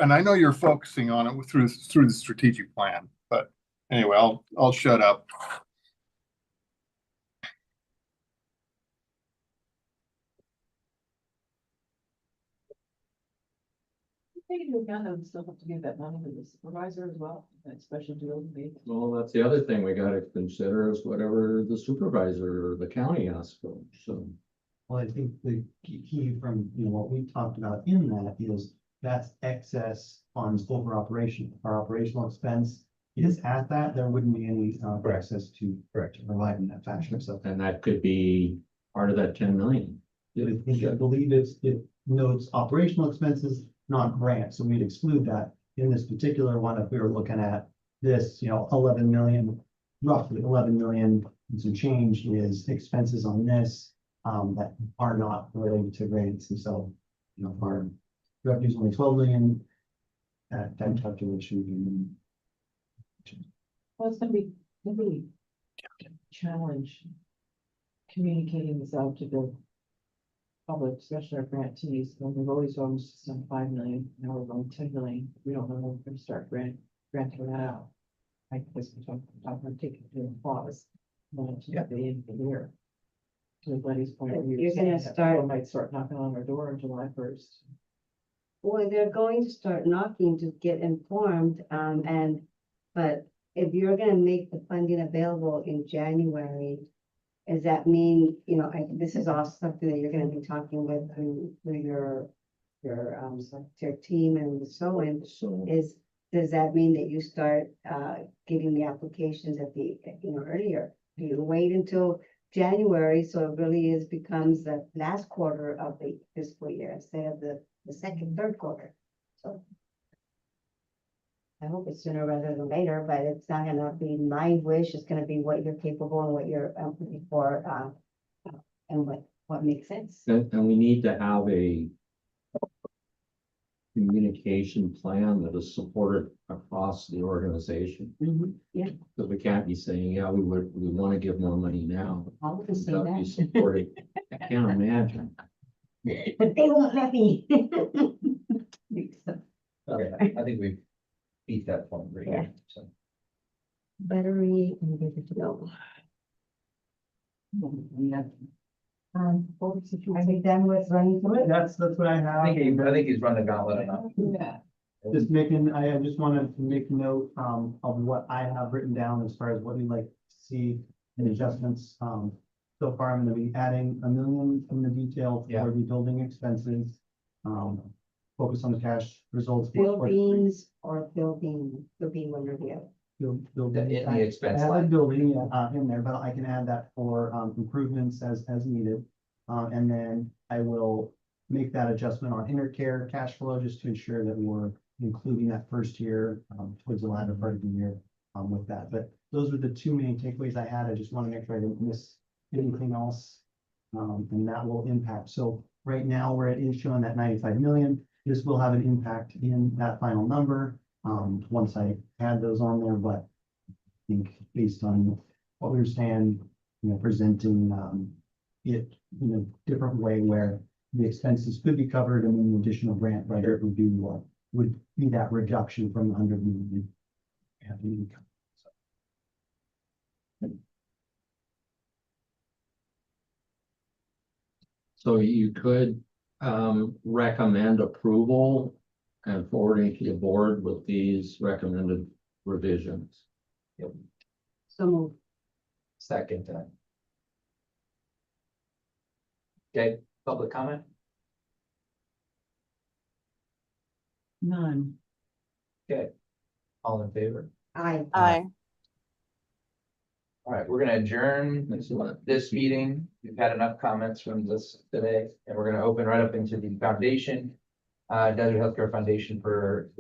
and I know you're focusing on it through the strategic plan, but anyway, I'll shut up. Take into account that we still have to give that money to the supervisor as well, that special deal. Well, that's the other thing we gotta consider is whatever the supervisor or the county asks for, so. Well, I think the key from, what we talked about in that is that's excess funds over operation. Our operational expense is at that, there wouldn't be any access to provide in that fashion, so. And that could be part of that 10 million. I believe it's operational expenses, not grants, so we'd exclude that. In this particular one, if we were looking at this, 11 million, roughly 11 million, and some change is expenses on this, that are not related to grants, and so, our revenue's only 12 million. That calculation. Well, it's gonna be challenge communicating this out to the public, especially our grantees, when we've always just done 5 million, now we're going 10 million, we don't know when we're gonna start granting that out. I guess I'm gonna take it to a pause, then to the end of the year. To Buddy's point, If we were you're gonna saying that start- people might start knocking on our door on July 1st. Well, they're going to start knocking to get informed, but if you're gonna make the funding available in January, does that mean, this is all something that you're gonna be talking with your team and so on, So, does that mean that you start, getting the applications at the, earlier? Do you wait until January, so it really becomes the last quarter of the fiscal year instead of the second, third quarter? So I hope it's sooner rather than later, but it's not gonna be my wish, it's gonna be what you're capable and what you're looking for, and what makes sense. and we need to have a communication plan that is supported across the organization. Yeah, Because we can't be saying, yeah, we want to give more money now. all of us say Without be that. supported. I can't imagine. But they won't let me. Okay, I think we've beat that point right Yeah. here, so. Battery and good to go. Are we done with running through it? That's what I have. I think he's run the gauntlet enough. Yeah. I just wanted to make note, of what I have written down as far as what we'd like to see in adjustments. So far, I'm gonna be adding 1 million from the detail Yeah. for rebuilding expenses. Focus on the cash results. Buildings or building one or the other. Building. In the expense I have a line. building, in there, but I can add that for, improvements as needed. And then I will make that adjustment on intercare cash flow, just to ensure that we're including that first year, towards the latter part of the year, with that. But those were the two main takeaways I had. I just want to make sure I didn't miss anything else. And that will impact. So right now, we're showing that 95 million. This will have an impact in that final number, once I add those on there, but I think based on what we were saying, presenting, it in a different way where the expenses could be covered and then the additional grant writer would be that reduction from the 100 million. So you could recommend approval and forwarding to the board with these recommended revisions. So move. Second time. Okay, public comment? None. Okay, all in favor? Aye. Aye. All right, we're gonna adjourn this meeting. We've had enough comments from this today, and we're gonna open right up into the foundation. Desert Healthcare Foundation for